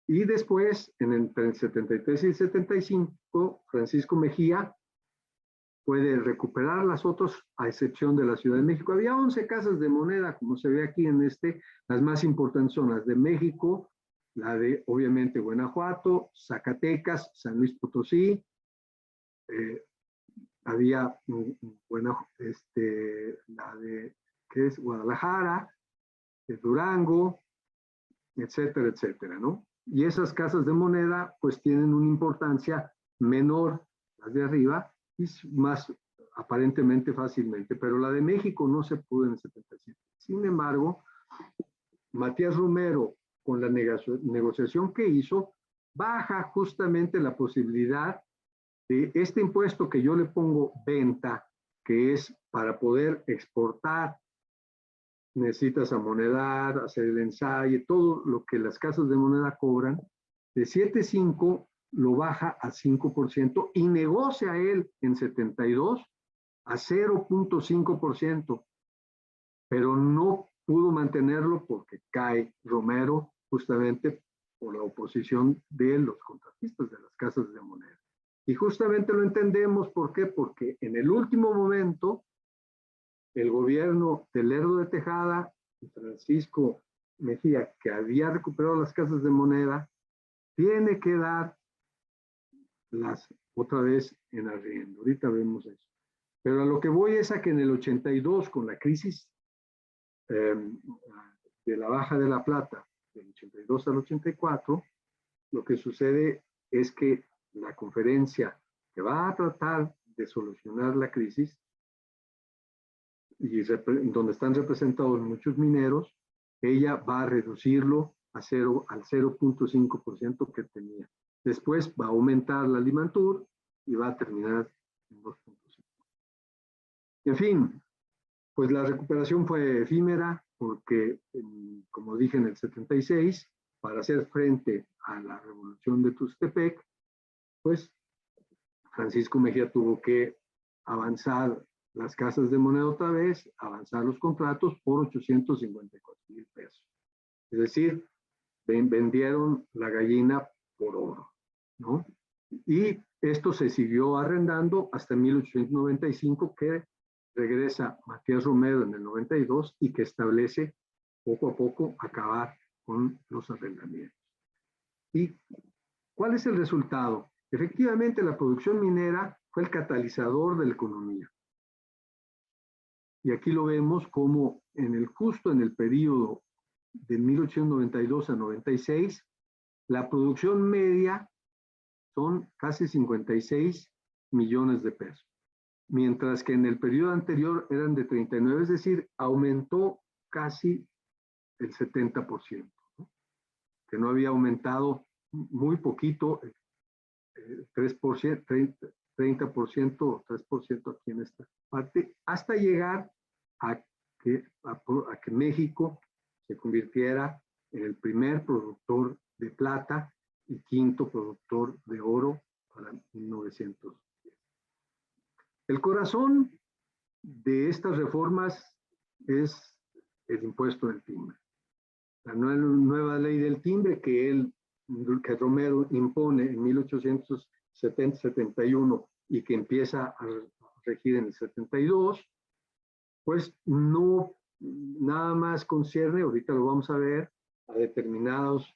Y después, entre el 73 y el 75, Francisco Mejía puede recuperar las otras, a excepción de la Ciudad de México. Había 11 casas de moneda, como se ve aquí en las más importantes son las de México, la de, obviamente, Guanajuato, Zacatecas, San Luis Potosí, había, bueno, la de, ¿qué es? Guadalajara, de Durango, etcétera, etcétera, ¿no? Y esas casas de moneda, pues, tienen una importancia menor, las de arriba, y más aparentemente fácilmente, pero la de México no se pudo en el 77. Sin embargo, Matías Romero, con la negociación que hizo, baja justamente la posibilidad de este impuesto que yo le pongo venta, que es para poder exportar, necesitas amonedar, hacer el ensayo, todo lo que las casas de moneda cobran, de 7.5 lo baja a 5% y negocia él en 72 a 0.5%, pero no pudo mantenerlo porque cae Romero justamente por la oposición de los contratistas de las casas de moneda. Y justamente lo entendemos, ¿por qué? Porque en el último momento, el gobierno de Lerdo de Tejada y Francisco Mejía, que había recuperado las casas de moneda, tiene que dar otra vez en arriendo. Ahorita vemos eso. Pero a lo que voy es a que en el 82, con la crisis de la baja de la plata, del 82 al 84, lo que sucede es que la conferencia que va a tratar de solucionar la crisis, y donde están representados muchos mineros, ella va a reducirlo al 0.5% que tenía. Después va a aumentar la Limantur y va a terminar en 2.5. En fin, pues la recuperación fue efímera porque, como dije en el 76, para hacer frente a la revolución de Tuxtepec, pues Francisco Mejía tuvo que avanzar las casas de moneda otra vez, avanzar los contratos por 854,000 pesos. Es decir, vendieron la gallina por oro, ¿no? Y esto se siguió arrendando hasta 1895, que regresa Matías Romero en el 92 y que establece poco a poco acabar con los arrendamientos. ¿Y cuál es el resultado? Efectivamente, la producción minera fue el catalizador de la economía. Y aquí lo vemos como justo en el periodo de 1892 a 96, la producción media son casi 56 millones de pesos, mientras que en el periodo anterior eran de 39, es decir, aumentó casi el 70%, ¿no? Que no había aumentado muy poquito, 3%, 30% o 3% aquí en esta parte, hasta llegar a que México se convirtiera en el primer productor de plata y quinto productor de oro para 1910. El corazón de estas reformas es el impuesto del timbre. La nueva ley del timbre que Romero impone en 1870-71 y que empieza a regir en el 72, pues no nada más concierne, ahorita lo vamos a ver, a determinados,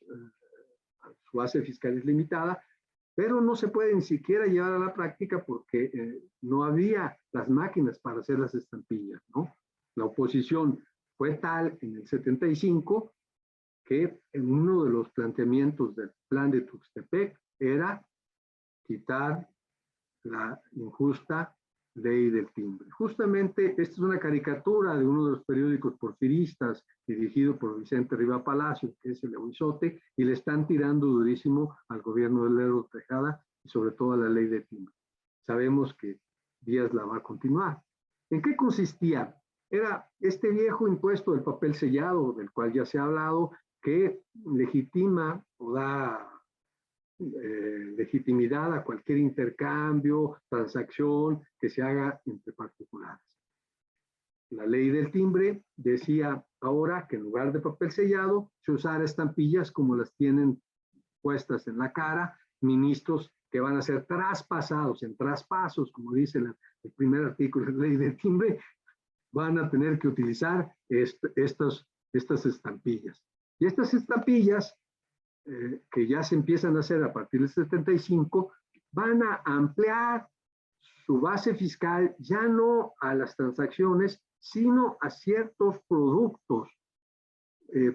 su base fiscal es limitada, pero no se puede ni siquiera llevar a la práctica porque no había las máquinas para hacer las estampillas, ¿no? La oposición fue tal en el 75 que en uno de los planteamientos del plan de Tuxtepec era quitar la injusta ley del timbre. Justamente esta es una caricatura de uno de los periódicos porfiristas dirigido por Vicente Riva Palacio, que es el Ehuizote, y le están tirando durísimo al gobierno de Lerdo de Tejada y sobre todo a la ley de timbre. Sabemos que Díaz la va a continuar. ¿En qué consistía? Era este viejo impuesto del papel sellado, del cual ya se ha hablado, que legitima o da legitimidad a cualquier intercambio, transacción que se haga entre particulares. La ley del timbre decía ahora que en lugar de papel sellado se usara estampillas como las tienen puestas en la cara ministros que van a ser traspasados, en traspasos, como dice el primer artículo de la ley del timbre, van a tener que utilizar estas estampillas. Y estas estampillas que ya se empiezan a hacer a partir del 75, van a ampliar su base fiscal ya no a las transacciones, sino a ciertos productos.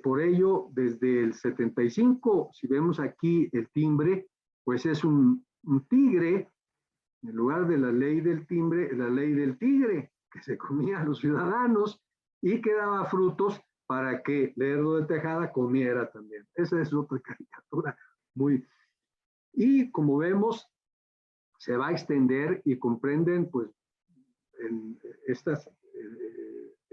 Por ello, desde el 75, si vemos aquí el timbre, pues es un tigre, en lugar de la ley del timbre, la ley del tigre, que se comía a los ciudadanos y que daba frutos para que Lerdo de Tejada comiera también. Esa es otra caricatura muy... Y como vemos, se va a extender y comprenden pues en estas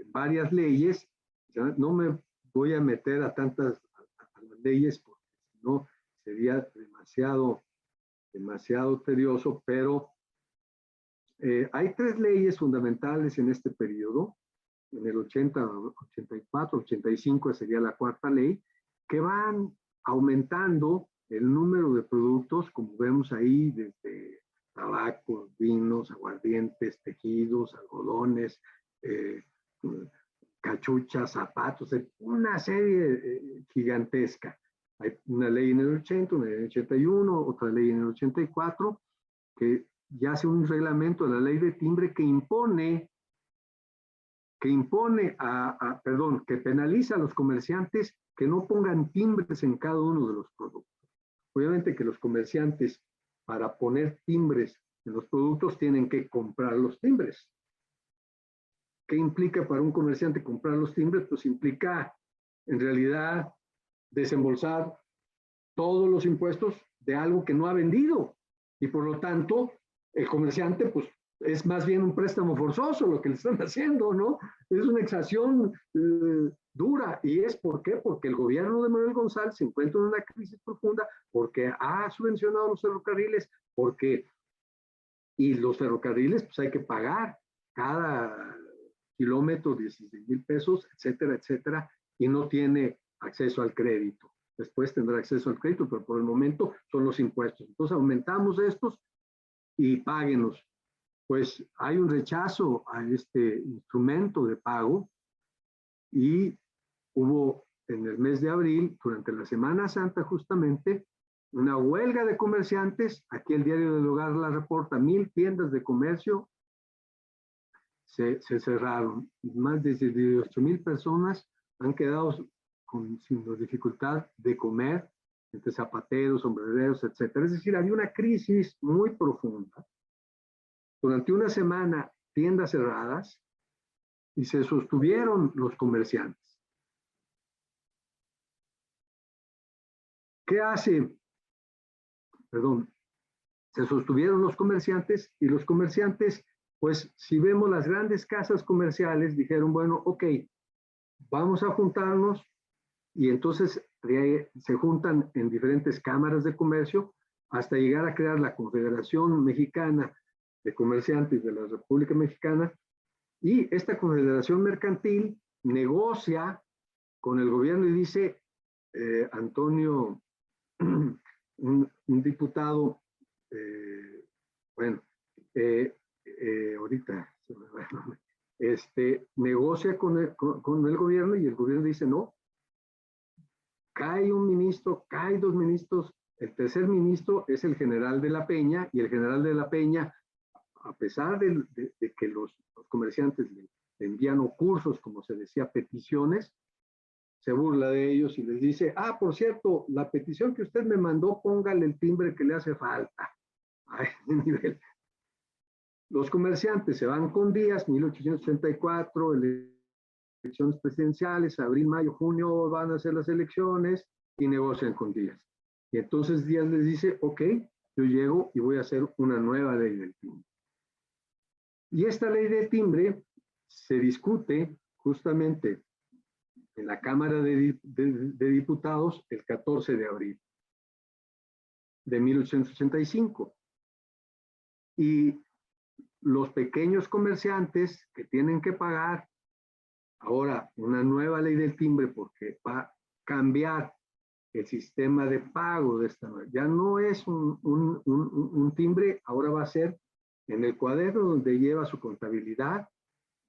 varias leyes. Ya no me voy a meter a tantas a las leyes porque si no sería demasiado tedioso, pero hay tres leyes fundamentales en este periodo. En el 80, 84, 85 sería la cuarta ley, que van aumentando el número de productos, como vemos ahí, desde tabaco, vinos, aguardientes, tejidos, algodones, cachuchas, zapatos, una serie gigantesca. Hay una ley en el 80, una ley en el 81, otra ley en el 84, que ya hace un reglamento de la ley de timbre que que penaliza a los comerciantes que no pongan timbres en cada uno de los productos. Obviamente que los comerciantes, para poner timbres en los productos, tienen que comprar los timbres. ¿Qué implica para un comerciante comprar los timbres? Pues implica, en realidad, desembolsar todos los impuestos de algo que no ha vendido. Y por lo tanto, el comerciante, pues, es más bien un préstamo forzoso lo que le están haciendo, ¿no? Es una exacción dura. ¿Y es por qué? Porque el gobierno de Manuel González se encuentra en una crisis profunda, porque ha subvencionado los ferrocarriles, y los ferrocarriles, pues hay que pagar cada kilómetro 16,000 pesos, etcétera, etcétera, y no tiene acceso al crédito. Después tendrá acceso al crédito, pero por el momento son los impuestos. Entonces aumentamos estos y páguenos. Pues hay un rechazo a este instrumento de pago y hubo en el mes de abril, durante la Semana Santa justamente, una huelga de comerciantes. Aquí el Diario del Hogar la reporta, 1,000 tiendas de comercio se cerraron. Más de 18,000 personas han quedado sin la dificultad de comer, entre zapateros, sombrereros, etcétera. Es decir, había una crisis muy profunda. Durante una semana, tiendas cerradas y se sostuvieron los comerciantes. ¿Qué hace? Perdón. Se sostuvieron los comerciantes y los comerciantes, pues si vemos las grandes casas comerciales, dijeron, bueno, ok, vamos a juntarnos y entonces se juntan en diferentes cámaras de comercio hasta llegar a crear la Confederación Mexicana de Comerciantes de la República Mexicana, y esta Confederación Mercantil negocia con el gobierno y dice, Antonio, un diputado, ahorita se me va el nombre, negocia con el gobierno y el gobierno dice no, cae un ministro, cae dos ministros, el tercer ministro es el general de la Peña, y el general de la Peña, a pesar de que los comerciantes le envían cursos, como se decía, peticiones, se burla de ellos y les dice, ah, por cierto, la petición que usted me mandó, póngale el timbre que le hace falta. A ese nivel. Los comerciantes se van con Díaz, 1884, elecciones presidenciales, abril, mayo, junio van a ser las elecciones y negocian con Díaz. Y entonces Díaz les dice, ok, yo llego y voy a hacer una nueva ley del timbre. Y esta ley de timbre se discute justamente en la Cámara de Diputados el 14 de abril de 1885. Y los pequeños comerciantes que tienen que pagar ahora una nueva ley del timbre porque va a cambiar el sistema de pago de esta nueva. Ya no es un timbre, ahora va a ser en el cuaderno donde lleva su contabilidad,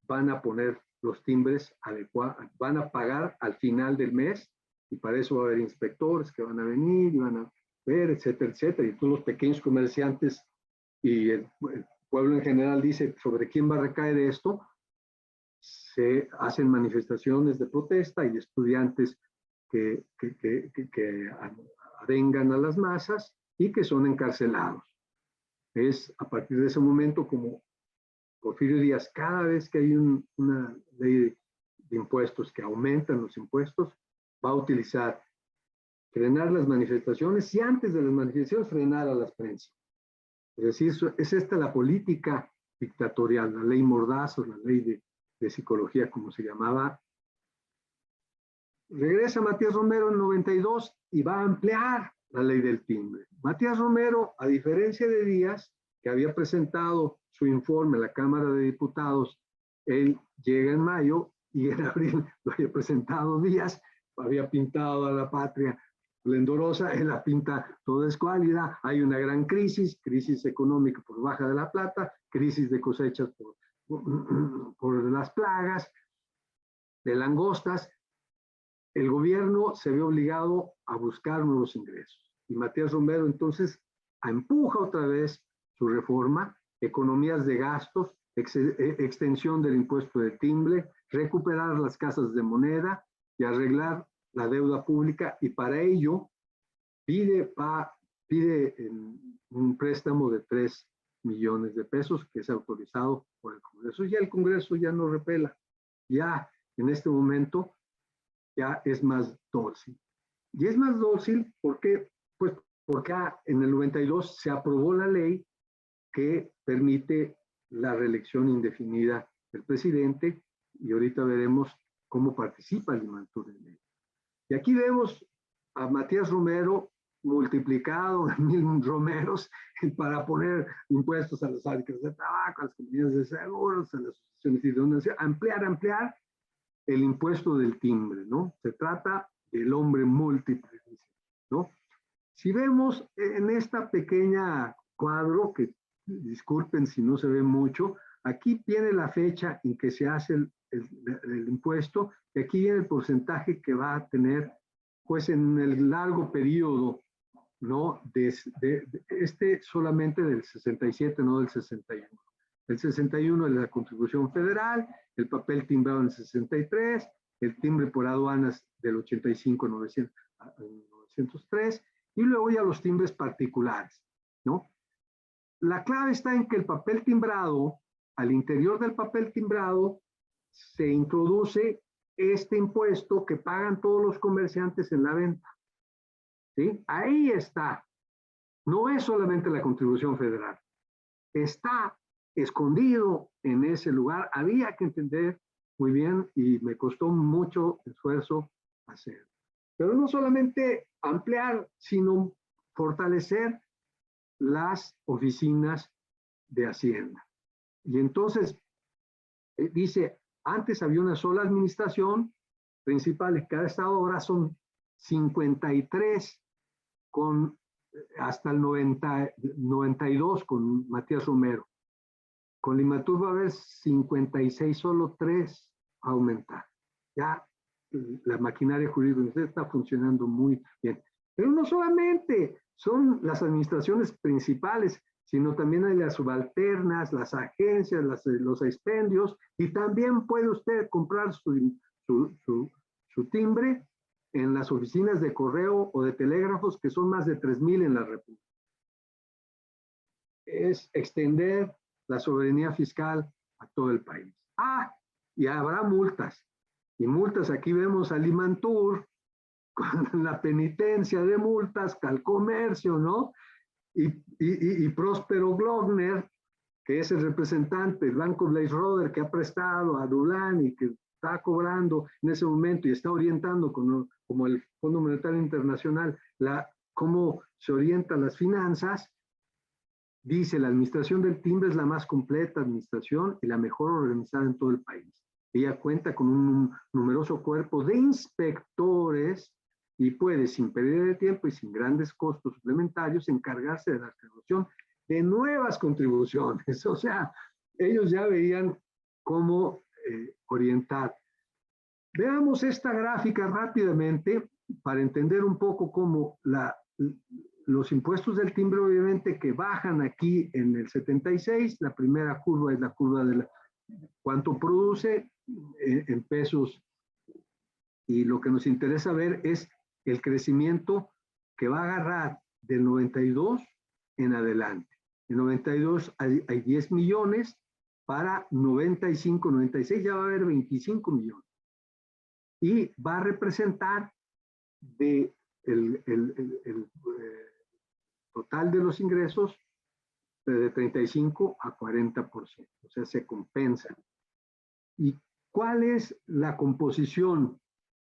van a poner los timbres adecuados, van a pagar al final del mes y para eso va a haber inspectores que van a venir y van a ver, etcétera, etcétera. Y todos los pequeños comerciantes y el pueblo en general dice sobre quién va a recaer esto, se hacen manifestaciones de protesta y estudiantes que arengan a las masas y que son encarcelados. Es a partir de ese momento como Porfirio Díaz, cada vez que hay una ley de impuestos que aumentan los impuestos, va a utilizar frenar las manifestaciones y antes de las manifestaciones frenar a las prensas. Es decir, es esta la política dictatorial, la ley Mordaza, la ley de psicología, como se llamaba. Regresa Matías Romero en 92 y va a ampliar la ley del timbre. Matías Romero, a diferencia de Díaz, que había presentado su informe a la Cámara de Diputados, él llega en mayo y en abril lo había presentado Díaz, había pintado a la patria esplendorosa, él la pinta toda escuálida, hay una gran crisis económica por baja de la plata, crisis de cosechas por las plagas, de langostas. El gobierno se ve obligado a buscar nuevos ingresos. Y Matías Romero entonces empuja otra vez su reforma, economías de gastos, extensión del impuesto de timbre, recuperar las casas de moneda y arreglar la deuda pública, y para ello pide un préstamo de 3 millones de pesos que es autorizado por el Congreso. Ya el Congreso ya no repela, ya en este momento ya es más dócil. Y es más dócil porque, pues, porque en el 92 se aprobó la ley que permite la reelección indefinida del presidente y ahorita veremos cómo participa el Limantur en ley. Y aquí vemos a Matías Romero multiplicado en 1000 Romeros para poner impuestos a las fábricas de tabaco, a las compañías de seguros, a las asociaciones de donación, ampliar el impuesto del timbre, ¿no? Se trata del hombre múltiple, ¿no? Si vemos en esta pequeña cuadro, que disculpen si no se ve mucho, aquí viene la fecha en que se hace el impuesto y aquí viene el porcentaje que va a tener, pues, en el largo periodo, ¿no? Solamente del 67, no del 61. El 61 es la contribución federal, el papel timbrado en el 63, el timbre por aduanas del 85 a 903, y luego ya los timbres particulares, ¿no? La clave está en que el papel timbrado, al interior del papel timbrado, se introduce este impuesto que pagan todos los comerciantes en la venta, ¿sí? Ahí está. No es solamente la contribución federal. Está escondido en ese lugar. Había que entender muy bien y me costó mucho esfuerzo hacer. Pero no solamente ampliar, sino fortalecer las oficinas de Hacienda. Y entonces dice, antes había una sola administración principal en cada estado, ahora son 53 con hasta el 92 con Matías Romero. Con Limantur va a haber 56, solo 3 a aumentar. Ya la maquinaria jurídica está funcionando muy bien. Pero no solamente son las administraciones principales, sino también hay las subalternas, las agencias, los expendios, y también puede usted comprar su su timbre en las oficinas de correo o de telégrafos, que son más de 3,000 en la República. Es extender la soberanía fiscal a todo el país. Ah, y habrá multas. Y multas, aquí vemos a Limantur con la penitencia de multas al comercio, ¿no? Y Próspero Glogner, que es el representante del Banco Blaise-Roder, que ha prestado a Dulán y que está cobrando en ese momento y está orientando como el Fondo Monetario Internacional cómo se orientan las finanzas. Dice, la administración del timbre es la más completa administración y la mejor organizada en todo el país. Ella cuenta con un numeroso cuerpo de inspectores y puede, sin pérdida de tiempo y sin grandes costos suplementarios, encargarse de la creación de nuevas contribuciones. O sea, ellos ya veían cómo orientar. Veamos esta gráfica rápidamente para entender un poco cómo los impuestos del timbre, obviamente, que bajan aquí en el 76. La primera curva es la curva de cuánto produce en pesos, y lo que nos interesa ver es el crecimiento que va a agarrar del 92 en adelante. En 92 hay 10 millones, para 95, 96 ya va a haber 25 millones. Y va a representar el total de los ingresos de 35 a 40%, o sea, se compensa. ¿Y cuál es la composición?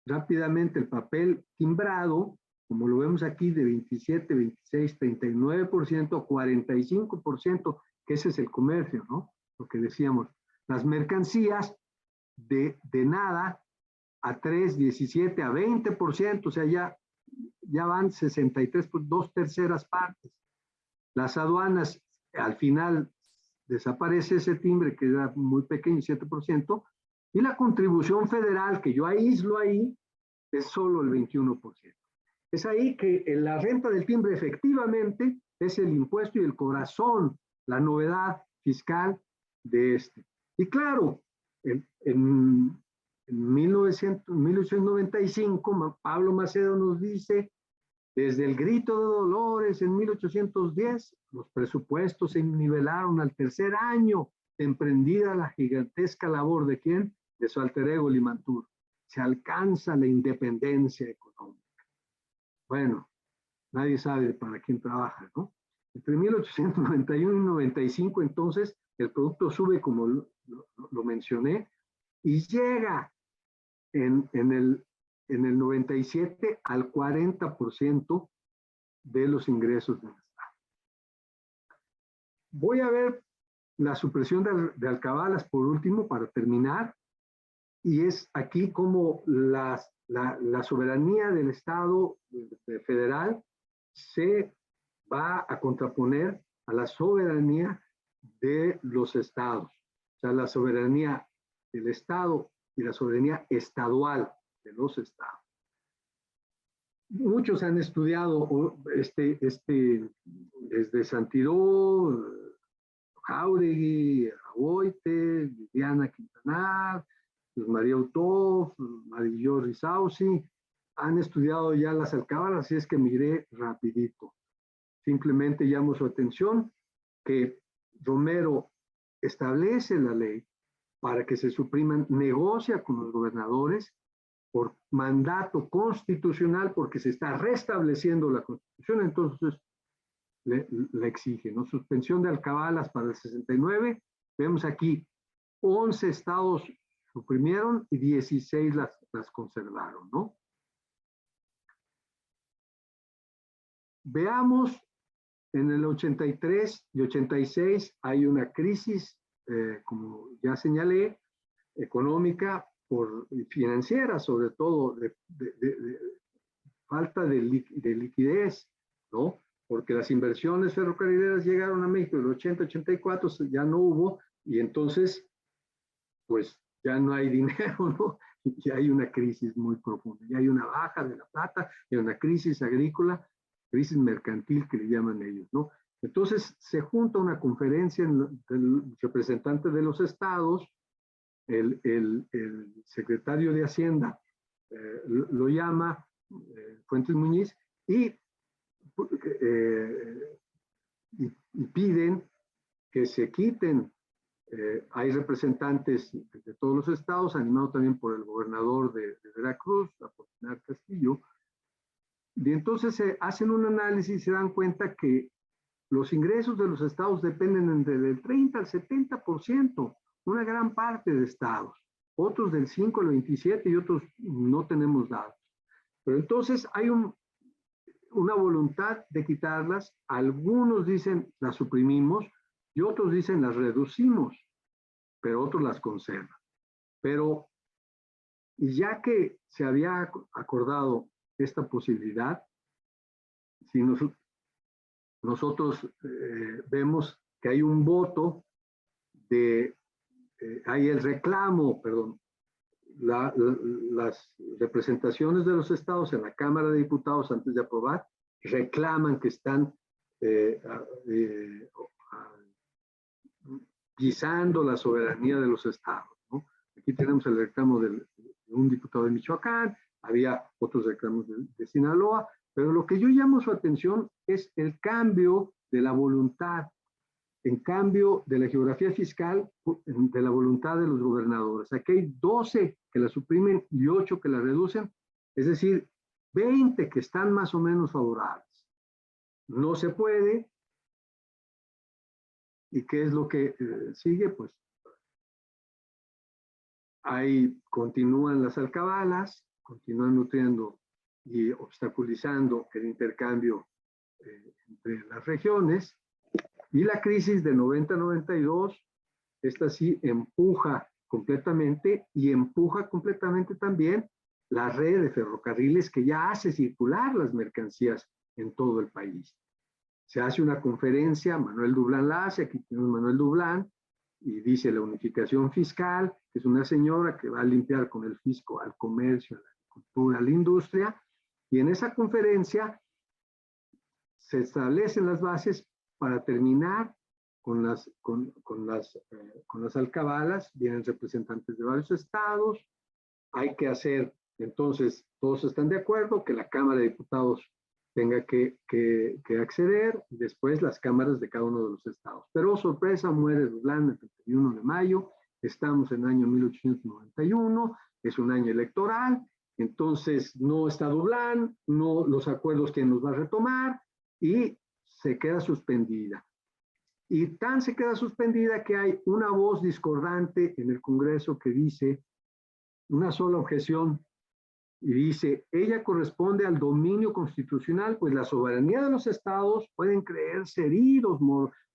Rápidamente, el papel timbrado, como lo vemos aquí, de 27, 26, 39%, 45%, que ese es el comercio, ¿no? Lo que decíamos. Las mercancías de nada a 3, 17, a 20%, o sea, ya van 63, 2/3 partes. Las aduanas, al final desaparece ese timbre que era muy pequeño, 7%, y la contribución federal, que yo aíslo ahí, es solo el 21%. Es ahí que la renta del timbre efectivamente es el impuesto y el corazón, la novedad fiscal de este. Y claro, en 1895, Pablo Macedo nos dice, desde el grito de Dolores en 1810, los presupuestos se nivelaron al tercer año, emprendida la gigantesca labor de ¿quién? De su alter ego Limantur. Se alcanza la independencia económica. Bueno, nadie sabe para quién trabaja, ¿no? Entre 1891 y 95, entonces, el producto sube, como lo mencioné, y llega en el 97 al 40% de los ingresos del Estado. Voy a ver la supresión de alcabalas por último para terminar, y es aquí como la soberanía del Estado federal se va a contraponer a la soberanía de los estados. O sea, la soberanía del Estado y la soberanía estadual de los estados. Muchos han estudiado desde Santidó, Jauregui, Aboite, Viviana Quintanar, María Utov, Marillo Rizauzi, han estudiado ya las alcabalas, así es que miré rapidito. Simplemente llamo su atención que Romero establece la ley para que se supriman, negocia con los gobernadores por mandato constitucional, porque se está restableciendo la Constitución, entonces le exige, ¿no? Suspensión de alcabalas para el 69, vemos aquí 11 estados suprimieron y 16 las conservaron, ¿no? Veamos, en el 83 y 86 hay una crisis, como ya señalé, económica financiera, sobre todo de falta de liquidez, ¿no? Porque las inversiones ferrocarrileras llegaron a México en el 80-84, ya no hubo, y entonces, pues ya no hay dinero, ¿no? Y hay una crisis muy profunda, y hay una baja de la plata, y una crisis agrícola, crisis mercantil que le llaman ellos, ¿no? Entonces se junta una conferencia del representante de los estados, el secretario de Hacienda lo llama Fuentes Muñiz, y piden que se quiten. Hay representantes de todos los estados, animado también por el gobernador de Veracruz, Apolinar Castillo, y entonces hacen un análisis y se dan cuenta que los ingresos de los estados dependen entre del 30 al 70%, una gran parte de estados, otros del 5 al 27 y otros no tenemos datos. Pero entonces hay una voluntad de quitarlas, algunos dicen las suprimimos y otros dicen las reducimos, pero otros las conservan. Pero ya que se había acordado esta posibilidad, si nosotros vemos que hay un voto hay el reclamo, perdón, las representaciones de los estados en la Cámara de Diputados antes de aprobar reclaman que están pisando la soberanía de los estados, ¿no? Aquí tenemos el reclamo de un diputado de Michoacán, había otros reclamos de Sinaloa, pero lo que yo llamo su atención es el cambio de la voluntad, en cambio de la geografía fiscal, de la voluntad de los gobernadores. Aquí hay 12 que la suprimen y 8 que la reducen, es decir, 20 que están más o menos favorables. No se puede. ¿Y qué es lo que sigue? Pues ahí continúan las alcabalas, continúan nutriendo y obstaculizando el intercambio entre las regiones, y la crisis de 90-92, esta sí empuja completamente, y empuja completamente también la red de ferrocarriles que ya hace circular las mercancías en todo el país. Se hace una conferencia, Manuel Dublán la hace, aquí tenemos Manuel Dublán, y dice la unificación fiscal, que es una señora que va a limpiar con el fisco al comercio, a la agricultura, a la industria, y en esa conferencia se establecen las bases para terminar con las alcabalas. Vienen representantes de varios estados, hay que hacer, entonces todos están de acuerdo que la Cámara de Diputados tenga que acceder, y después las cámaras de cada uno de los estados. Pero sorpresa, muere Dublán el 31 de mayo, estamos en el año 1891, es un año electoral, entonces no está Dublán, no los acuerdos que nos va a retomar, y se queda suspendida. Y tan se queda suspendida que hay una voz discordante en el Congreso que dice una sola objeción, y dice, ella corresponde al dominio constitucional, pues la soberanía de los estados pueden creerse heridos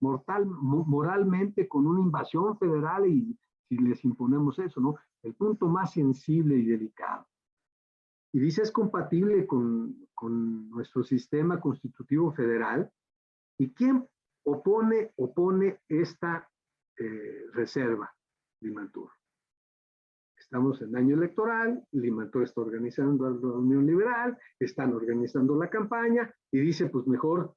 moralmente con una invasión federal, y si les imponemos eso, ¿no? El punto más sensible y delicado. Y dice, es compatible con nuestro sistema constitutivo federal. ¿Y quién opone esta reserva? Limantur. Estamos en año electoral, Limantur está organizando la Unión Liberal, están organizando la campaña, y dice, pues mejor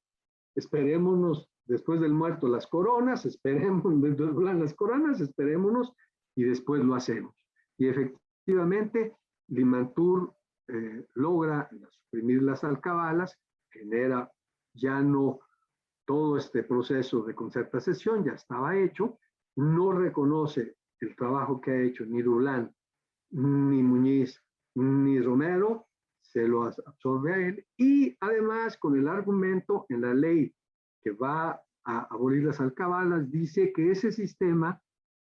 esperémonos después del muerto las coronas, esperémonos, y después lo hacemos. Y efectivamente, Limantur logra suprimir las alcabalas, genera ya no todo este proceso de concertación, ya estaba hecho, no reconoce el trabajo que ha hecho ni Dublán, ni Muñiz, ni Romero, se lo absorbe a él, y además con el argumento en la ley que va a abolir las alcabalas, dice que ese sistema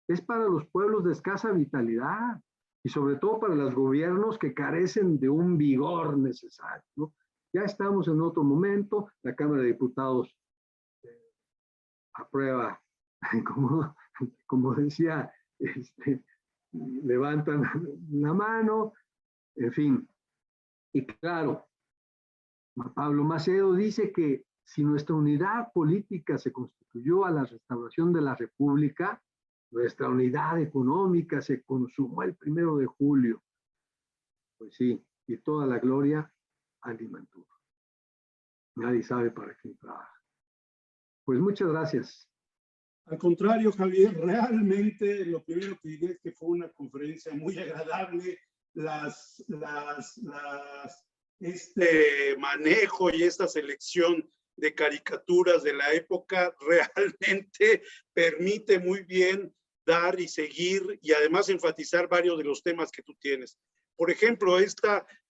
es para los pueblos de escasa vitalidad, y sobre todo para los gobiernos que carecen de un vigor necesario, ¿no? Ya estamos en otro momento, la Cámara de Diputados aprueba, como decía, levantan la mano, en fin. Y claro, Pablo Macedo dice que si nuestra unidad política se constituyó a la restauración de la República, nuestra unidad económica se consumó el 1 de julio. Pues sí, y toda la gloria a Limantur. Nadie sabe para quién trabaja. Pues muchas gracias. Al contrario, Javier, realmente lo primero que diré es que fue una conferencia muy agradable, este manejo y esta selección de caricaturas de la época realmente permite muy bien dar y seguir y además enfatizar varios de los temas que tú tienes. Por ejemplo,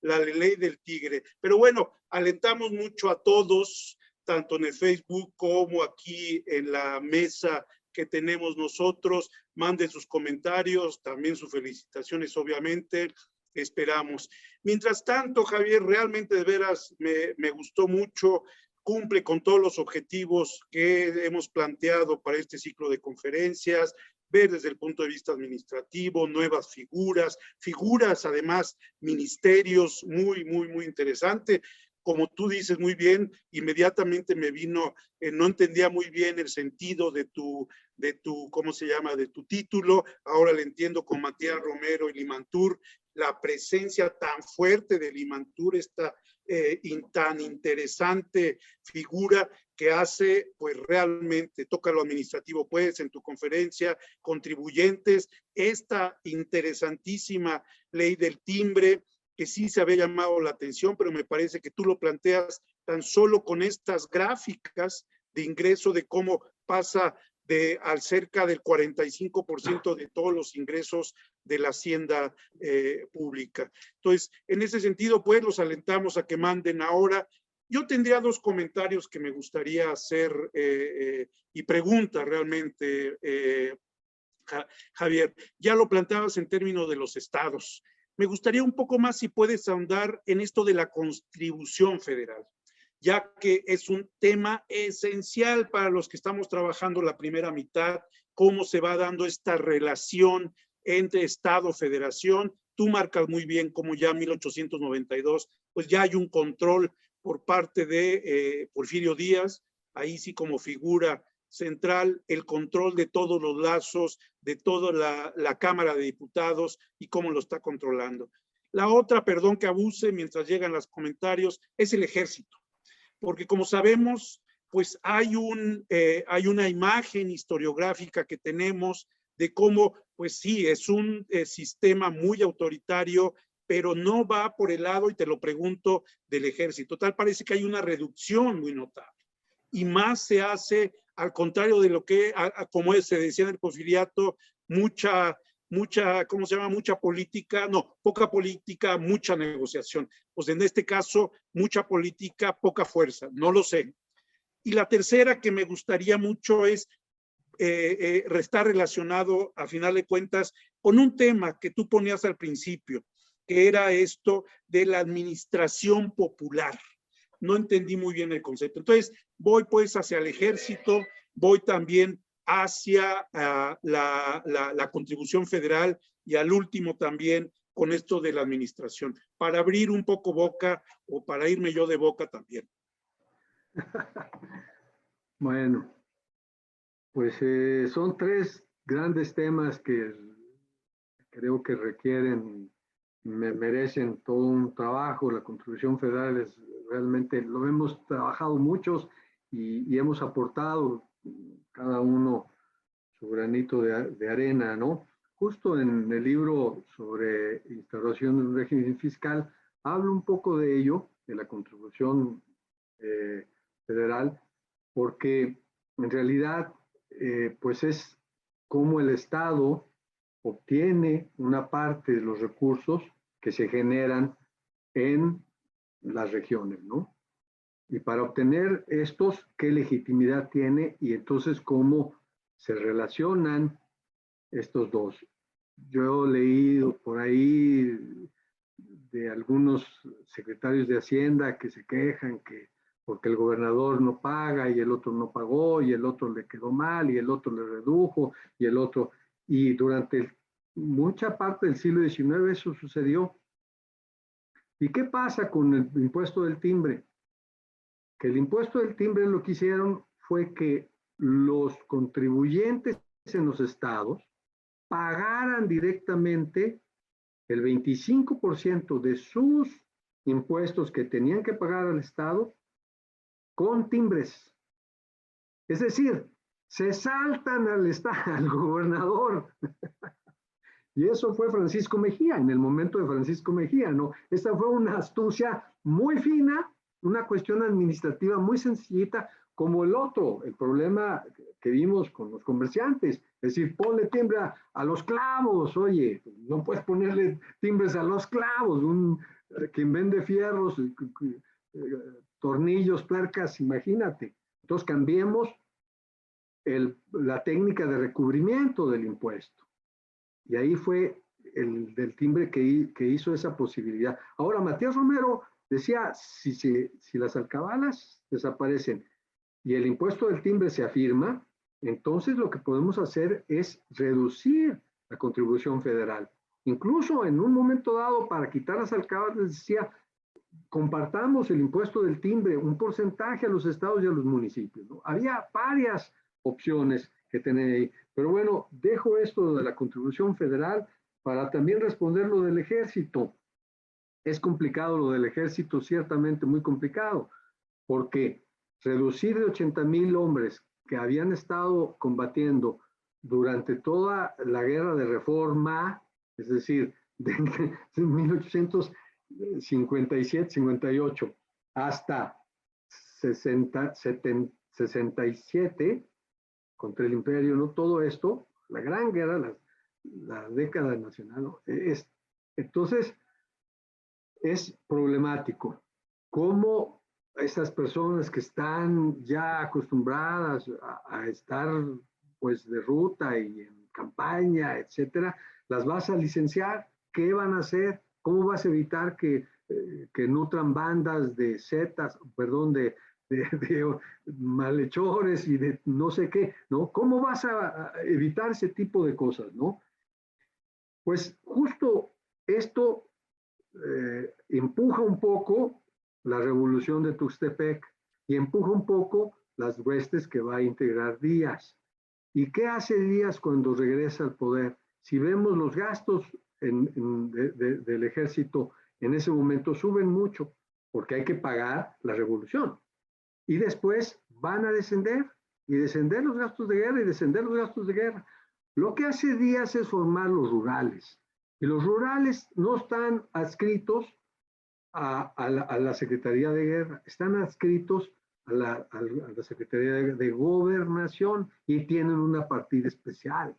la ley del tigre. Pero bueno, alentamos mucho a todos, tanto en el Facebook como aquí en la mesa que tenemos nosotros. Manden sus comentarios, también sus felicitaciones, obviamente. Esperamos. Mientras tanto, Javier, realmente de veras me gustó mucho, cumple con todos los objetivos que hemos planteado para este ciclo de conferencias, ver desde el punto de vista administrativo, nuevas figuras además, ministerios, muy interesante. Como tú dices muy bien, inmediatamente me vino, no entendía muy bien el sentido de tu, ¿cómo se llama?, de tu título, ahora le entiendo con Matías Romero y Limantur, la presencia tan fuerte de Limantur, esta tan interesante figura que hace, pues realmente, toca lo administrativo, pues, en tu conferencia, contribuyentes, esta interesantísima ley del timbre, que sí se había llamado la atención, pero me parece que tú lo planteas tan solo con estas gráficas de ingreso, de cómo pasa al cerca del 45% de todos los ingresos de la hacienda pública. Entonces, en ese sentido, pues, los alentamos a que manden ahora. Yo tendría dos comentarios que me gustaría hacer y preguntas realmente, Javier. Ya lo planteabas en términos de los estados. Me gustaría un poco más si puedes ahondar en esto de la contribución federal, ya que es un tema esencial para los que estamos trabajando la primera mitad, cómo se va dando esta relación entre Estado-Federación. Tú marcas muy bien cómo ya en 1892, pues ya hay un control por parte de Porfirio Díaz, ahí sí como figura central, el control de todos los lazos, de toda la Cámara de Diputados y cómo lo está controlando. La otra, perdón que abuse mientras llegan los comentarios, es el ejército. Porque como sabemos, pues hay una imagen historiográfica que tenemos de cómo, pues sí, es un sistema muy autoritario, pero no va por el lado, y te lo pregunto, del ejército. Tal parece que hay una reducción muy notable. Y más se hace, al contrario de lo que, como se decía en el porfiriato, ¿cómo se llama? Mucha política, no, poca política, mucha negociación. Pues en este caso, mucha política, poca fuerza, no lo sé. Y la tercera que me gustaría mucho es estar relacionado, a final de cuentas, con un tema que tú ponías al principio, que era esto de la administración popular. No entendí muy bien el concepto. Entonces, voy pues hacia el ejército, voy también hacia la contribución federal y al último también con esto de la administración, para abrir un poco boca o para irme yo de boca también. Bueno, pues son tres grandes temas que creo que requieren, merecen todo un trabajo. La contribución federal es realmente, lo hemos trabajado muchos y hemos aportado cada uno su granito de arena, ¿no? Justo en el libro sobre instauración de un régimen fiscal, hablo un poco de ello, de la contribución federal, porque en realidad, pues es como el Estado obtiene una parte de los recursos que se generan en las regiones, ¿no? Y para obtener estos, ¿qué legitimidad tiene? Y entonces, ¿cómo se relacionan estos dos? Yo he leído por ahí de algunos secretarios de Hacienda que se quejan que porque el gobernador no paga y el otro no pagó y el otro le quedó mal y el otro le redujo y el otro... Y durante mucha parte del siglo XIX eso sucedió. ¿Y qué pasa con el impuesto del timbre? Que el impuesto del timbre lo que hicieron fue que los contribuyentes en los estados pagaran directamente el 25% de sus impuestos que tenían que pagar al Estado con timbres. Es decir, se saltan al gobernador. Y eso fue Francisco Mejía, en el momento de Francisco Mejía, ¿no? Esta fue una astucia muy fina, una cuestión administrativa muy sencillita, como el otro, el problema que vimos con los comerciantes, es decir, ponle timbre a los clavos, oye, no puedes ponerle timbres a los clavos, quien vende fierros, tornillos, tuercas, imagínate. Entonces cambiemos la técnica de recubrimiento del impuesto. Y ahí fue el del timbre que hizo esa posibilidad. Ahora, Matías Romero decía, si las alcabalas desaparecen y el impuesto del timbre se afirma, entonces lo que podemos hacer es reducir la contribución federal. Incluso en un momento dado, para quitar las alcabalas, les decía, compartamos el impuesto del timbre, un porcentaje a los estados y a los municipios, ¿no? Había varias opciones que tener ahí. Pero bueno, dejo esto de la contribución federal para también responder lo del ejército. Es complicado lo del ejército, ciertamente muy complicado, porque reducir de 80,000 hombres que habían estado combatiendo durante toda la guerra de reforma, es decir, de 1857, 58 hasta 67, contra el imperio, ¿no? Todo esto, la gran guerra, la década nacional, ¿no? Entonces, es problemático. ¿Cómo esas personas que están ya acostumbradas a estar pues de ruta y en campaña, etcétera, las vas a licenciar? ¿Qué van a hacer? ¿Cómo vas a evitar que nutran bandas de zetas, perdón, de malhechores y de no sé qué, ¿no? ¿Cómo vas a evitar ese tipo de cosas, ¿no? Pues justo esto empuja un poco la revolución de Tuxtepec y empuja un poco las huestes que va a integrar Díaz. ¿Y qué hace Díaz cuando regresa al poder? Si vemos los gastos del ejército en ese momento suben mucho porque hay que pagar la revolución. Y después van a descender y descender los gastos de guerra y descender los gastos de guerra. Lo que hace Díaz es formar los rurales. Y los rurales no están adscritos a la Secretaría de Guerra, están adscritos a la Secretaría de Gobernación y tienen una partida especial.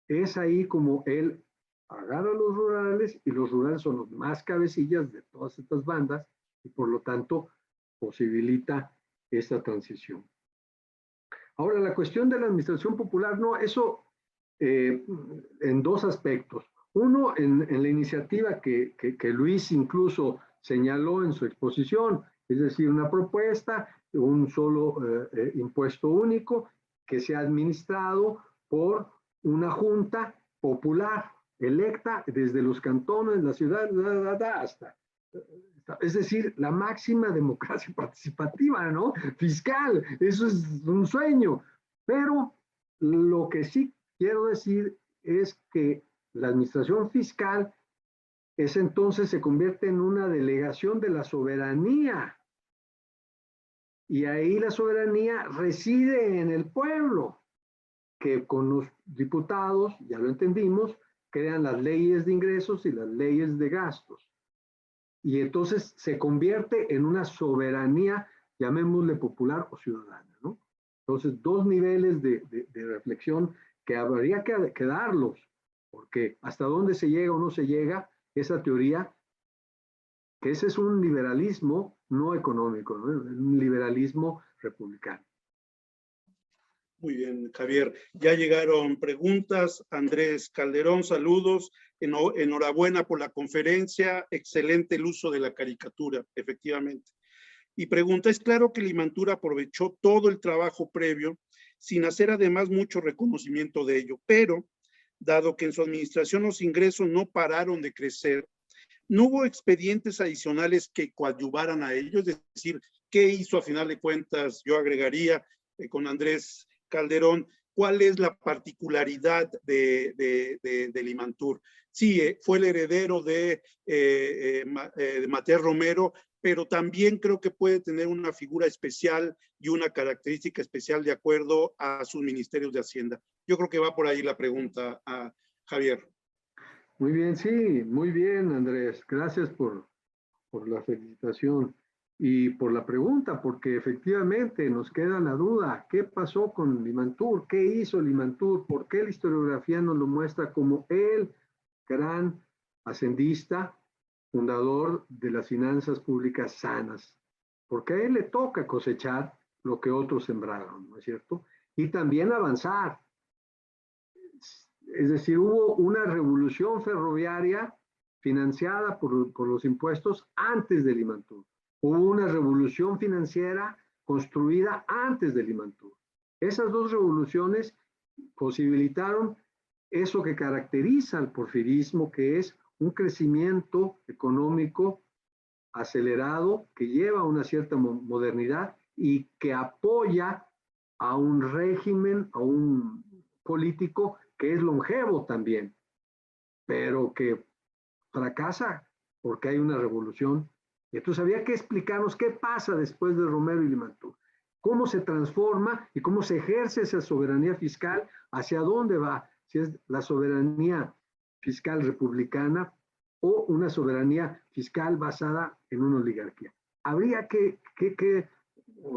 Es ahí como él agarra a los rurales y los rurales son los más cabecillas de todas estas bandas y por lo tanto posibilita esta transición. Ahora, la cuestión de la administración popular, no, eso en dos aspectos. Uno, en la iniciativa que Luis incluso señaló en su exposición, es decir, una propuesta, un solo impuesto único que sea administrado por una junta popular electa desde los cantones, la ciudad, hasta. Es decir, la máxima democracia participativa, ¿no? Fiscal, eso es un sueño. Pero lo que sí quiero decir es que la administración fiscal entonces se convierte en una delegación de la soberanía. Y ahí la soberanía reside en el pueblo, que con los diputados, ya lo entendimos, crean las leyes de ingresos y las leyes de gastos. Y entonces se convierte en una soberanía, llamémosle popular o ciudadana, ¿no? Entonces, dos niveles de reflexión que habría que darlos, porque hasta dónde se llega o no se llega, esa teoría, que ese es un liberalismo no económico, ¿no? Un liberalismo republicano. Muy bien, Javier. Ya llegaron preguntas. Andrés Calderón, saludos. Enhorabuena por la conferencia. Excelente el uso de la caricatura, efectivamente. Y pregunta, es claro que Limantur aprovechó todo el trabajo previo sin hacer además mucho reconocimiento de ello, pero dado que en su administración los ingresos no pararon de crecer, ¿no hubo expedientes adicionales que coadyuvaran a ello? Es decir, ¿qué hizo a final de cuentas? Yo agregaría con Andrés Calderón, ¿cuál es la particularidad de Limantur? Sí, fue el heredero de Matías Romero, pero también creo que puede tener una figura especial y una característica especial de acuerdo a sus ministerios de Hacienda. Yo creo que va por ahí la pregunta a Javier. Muy bien, sí, muy bien, Andrés. Gracias por la felicitación y por la pregunta, porque efectivamente nos queda la duda. ¿Qué pasó con Limantur? ¿Qué hizo Limantur? ¿Por qué la historiografía nos lo muestra como el gran hacendista, fundador de las finanzas públicas sanas? Porque a él le toca cosechar lo que otros sembraron, ¿no es cierto? Y también avanzar. Es decir, hubo una revolución ferroviaria financiada por los impuestos antes del Limantur. Hubo una revolución financiera construida antes del Limantur. Esas dos revoluciones posibilitaron eso que caracteriza al porfirismo, que es un crecimiento económico acelerado que lleva a una cierta modernidad y que apoya a un régimen, a un político que es longevo también, pero que fracasa porque hay una revolución. Y entonces había que explicarnos qué pasa después de Romero y Limantur, cómo se transforma y cómo se ejerce esa soberanía fiscal, hacia dónde va, si es la soberanía fiscal republicana o una soberanía fiscal basada en una oligarquía. Habría que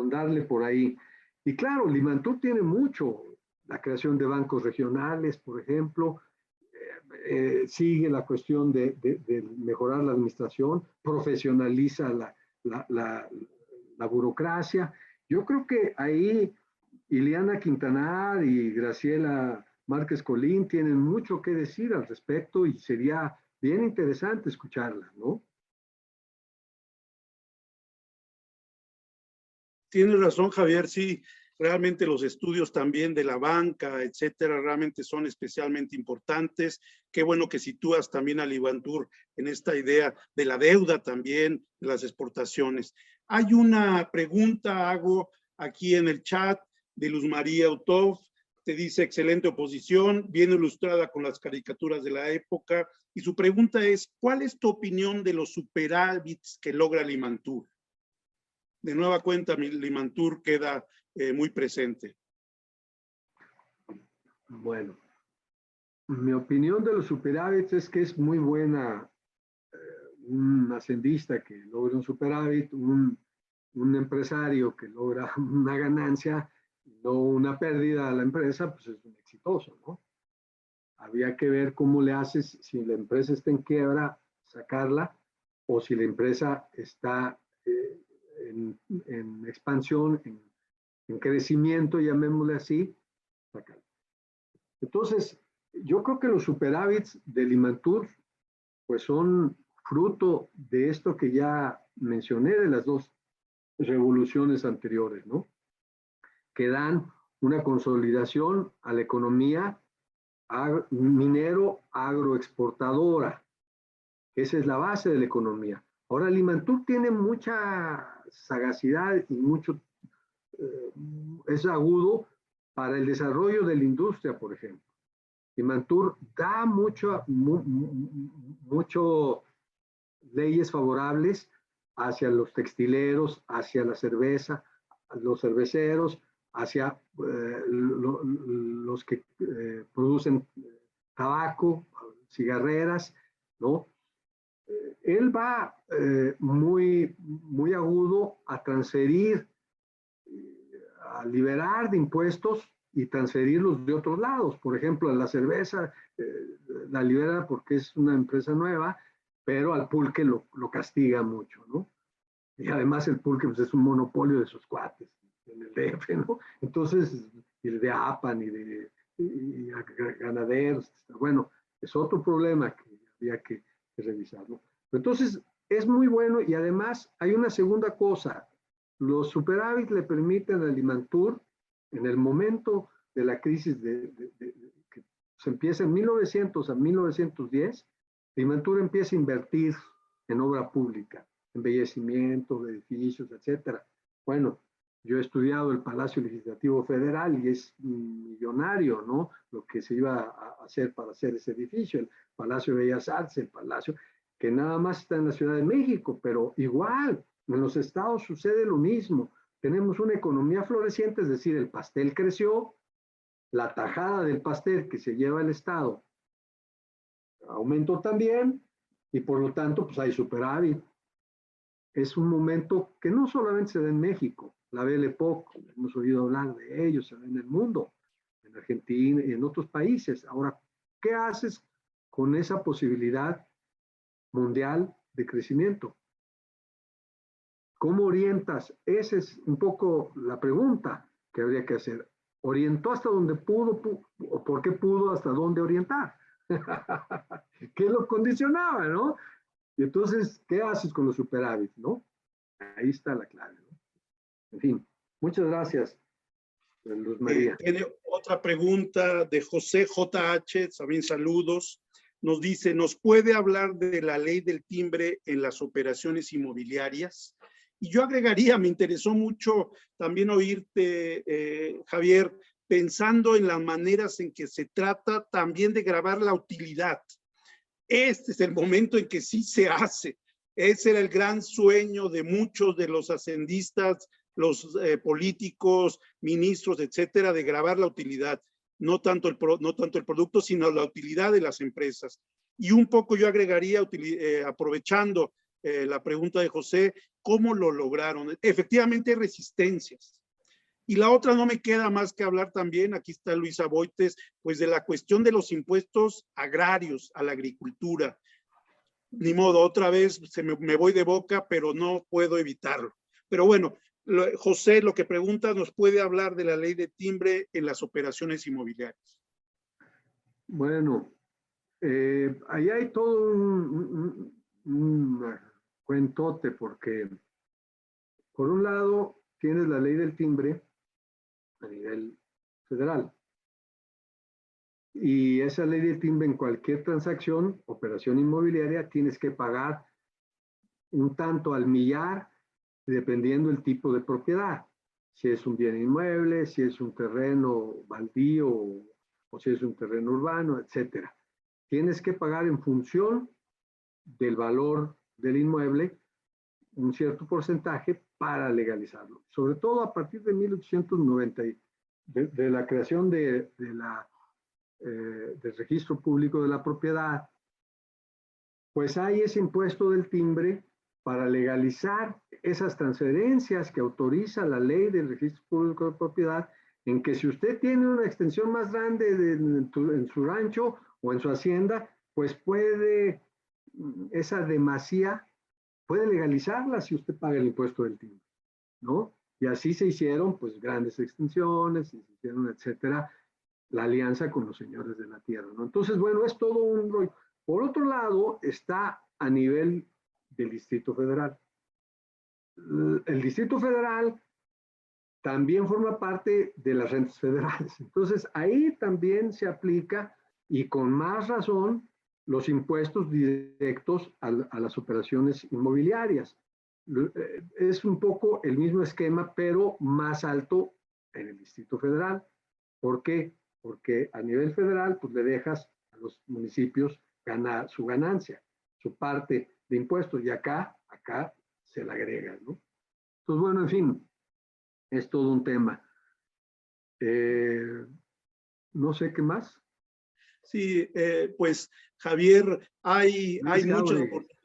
darle por ahí. Y claro, Limantur tiene mucho, la creación de bancos regionales, por ejemplo, sigue la cuestión de mejorar la administración, profesionaliza la burocracia. Yo creo que ahí Ileana Quintanar y Graciela Márquez Colín tienen mucho que decir al respecto y sería bien interesante escucharlas, ¿no? Tienes razón, Javier, sí, realmente los estudios también de la banca, etcétera, realmente son especialmente importantes. Qué bueno que sitúas también a Limantur en esta idea de la deuda también, de las exportaciones. Hay una pregunta, hago aquí en el chat, de Luz María Utov, te dice excelente oposición, bien ilustrada con las caricaturas de la época, y su pregunta es, ¿cuál es tu opinión de los superávits que logra Limantur? De nueva cuenta, Limantur queda muy presente. Bueno, mi opinión de los superávits es que es muy buena un hacendista que logra un superávit, un empresario que logra una ganancia, no una pérdida a la empresa, pues es un exitoso, ¿no? Había que ver cómo le haces si la empresa está en quiebra, sacarla, o si la empresa está en expansión, en crecimiento, llamémosle así, sacarla. Entonces, yo creo que los superávits de Limantur pues son fruto de esto que ya mencioné, de las dos revoluciones anteriores, ¿no? Que dan una consolidación a la economía minero agroexportadora. Esa es la base de la economía. Ahora, Limantur tiene mucha sagacidad y mucho, es agudo para el desarrollo de la industria, por ejemplo. Limantur da mucho leyes favorables hacia los textileros, hacia la cerveza, los cerveceros, hacia los que producen tabaco, cigarreras, ¿no? Él va muy agudo a transferir, a liberar de impuestos y transferirlos de otros lados. Por ejemplo, la cerveza la libera porque es una empresa nueva, pero al pulque lo castiga mucho, ¿no? Y además el pulque pues, es un monopolio de sus cuates en el DF, ¿no? Entonces, y de APAN y ganaderos, bueno, es otro problema que había que revisar, ¿no? Entonces, es muy bueno y además hay una segunda cosa. Los superávit le permiten a Limantur, en el momento de la crisis que se empieza en 1900 a 1910, Limantur empieza a invertir en obra pública, embellecimiento de edificios, etcétera. Bueno, yo he estudiado el Palacio Legislativo Federal y es millonario, ¿no? Lo que se iba a hacer para hacer ese edificio, el Palacio de Bellas Artes, el Palacio, que nada más está en la Ciudad de México, pero igual, en los estados sucede lo mismo. Tenemos una economía floreciente, es decir, el pastel creció, la tajada del pastel que se lleva el estado aumentó también y por lo tanto pues hay superávit. Es un momento que no solamente se da en México, la Belle Époque, hemos oído hablar de ellos, se da en el mundo, en Argentina y en otros países. Ahora, ¿qué haces con esa posibilidad mundial de crecimiento? ¿Cómo orientas? Esa es un poco la pregunta que habría que hacer. ¿Orientó hasta donde pudo, o por qué pudo hasta dónde orientar? ¿Qué lo condicionaba, no? Y entonces, ¿qué haces con los superávit, no? Ahí está la clave, ¿no? En fin, muchas gracias, Luz María. Tiene otra pregunta de José JH, también saludos. Nos dice, ¿nos puede hablar de la ley del timbre en las operaciones inmobiliarias? Y yo agregaría, me interesó mucho también oírte, Javier, pensando en las maneras en que se trata también de grabar la utilidad. Este es el momento en que sí se hace. Ese era el gran sueño de muchos de los hacendistas, los políticos, ministros, etcétera, de grabar la utilidad. No tanto el producto, sino la utilidad de las empresas. Y un poco yo agregaría, aprovechando la pregunta de José, ¿cómo lo lograron? Efectivamente hay resistencias. Y la otra no me queda más que hablar también, aquí está Luisa Boites, pues de la cuestión de los impuestos agrarios a la agricultura. Ni modo, otra vez me voy de boca, pero no puedo evitarlo. Pero bueno, José, lo que pregunta, ¿nos puede hablar de la ley de timbre en las operaciones inmobiliarias? Bueno, ahí hay todo un cuentote, porque por un lado tienes la ley del timbre a nivel federal. Y esa ley del timbre, en cualquier transacción, operación inmobiliaria, tienes que pagar un tanto al millar, dependiendo el tipo de propiedad. Si es un bien inmueble, si es un terreno baldío o si es un terreno urbano, etcétera. Tienes que pagar en función del valor del inmueble un cierto porcentaje para legalizarlo. Sobre todo a partir de 1890, de la creación del registro público de la propiedad, pues hay ese impuesto del timbre para legalizar esas transferencias que autoriza la ley del registro público de propiedad, en que si usted tiene una extensión más grande en su rancho o en su hacienda, pues puede, esa demasía, puede legalizarla si usted paga el impuesto del timbre, ¿no? Y así se hicieron, pues, grandes extensiones, se hicieron, etcétera, la alianza con los señores de la tierra, ¿no? Entonces, bueno, es todo un rollo. Por otro lado, está a nivel del Distrito Federal. El Distrito Federal también forma parte de las rentas federales. Entonces, ahí también se aplica, y con más razón, los impuestos directos a las operaciones inmobiliarias. Es un poco el mismo esquema, pero más alto en el Distrito Federal. ¿Por qué? Porque a nivel federal, pues le dejas a los municipios ganar su ganancia, su parte de impuestos, y acá se la agrega, ¿no? Entonces, bueno, en fin, es todo un tema. No sé qué más. Sí, pues Javier, hay muchas oportunidades.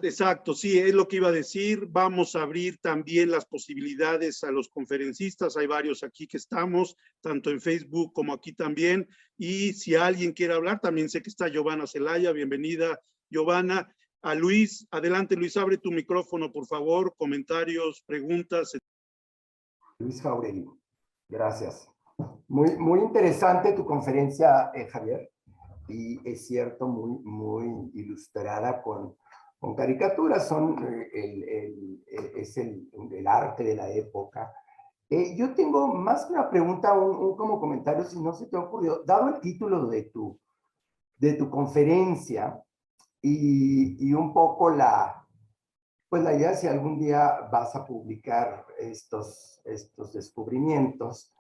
Exacto, sí, es lo que iba a decir. Vamos a abrir también las posibilidades a los conferencistas. Hay varios aquí que estamos, tanto en Facebook como aquí también. Y si alguien quiere hablar, también sé que está Giovanna Zelaya. Bienvenida, Giovanna. A Luis, adelante Luis, abre tu micrófono, por favor. Comentarios, preguntas. Luis Jauregui, gracias. Muy interesante tu conferencia, Javier. Y es cierto, muy ilustrada con caricaturas, es el arte de la época. Yo tengo más que una pregunta, un como comentario, si no se te ha ocurrido, dado el título de tu conferencia y un poco pues la idea, si algún día vas a publicar estos descubrimientos,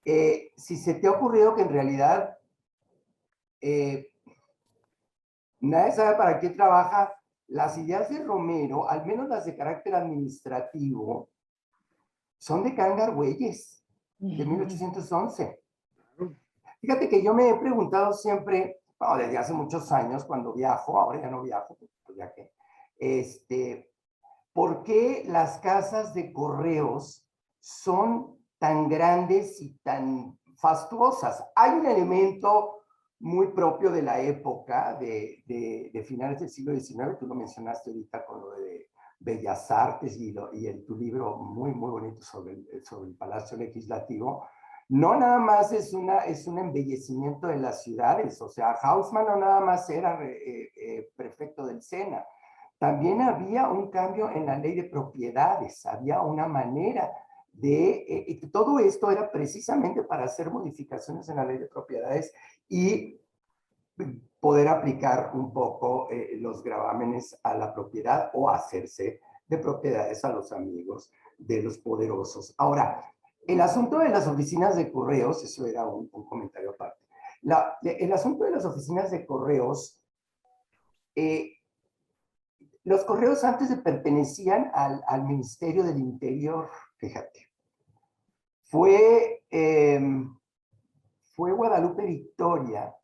si se te ha ocurrido que en realidad nadie sabe para qué trabaja, las ideas de Romero, al menos las de carácter administrativo, son de Cangar Güelles, de 1811. Fíjate que yo me he preguntado siempre, bueno, desde hace muchos años cuando viajo, ahora ya no viajo, pues ya que, ¿por qué las casas de correos son tan grandes y tan fastuosas? Hay un elemento muy propio de la época, de finales del siglo XIX, tú lo mencionaste ahorita con lo de Bellas Artes y en tu libro muy, muy bonito sobre el Palacio Legislativo. No nada más es un embellecimiento de las ciudades, o sea, Haussmann no nada más era prefecto del Sena, también había un cambio en la ley de propiedades, había una manera todo esto era precisamente para hacer modificaciones en la ley de propiedades y poder aplicar un poco los gravámenes a la propiedad o hacerse de propiedades a los amigos de los poderosos. Ahora, el asunto de las oficinas de correos, eso era un comentario aparte. El asunto de las oficinas de correos, los correos antes pertenecían al Ministerio del Interior, fíjate. Fue Guadalupe Victoria,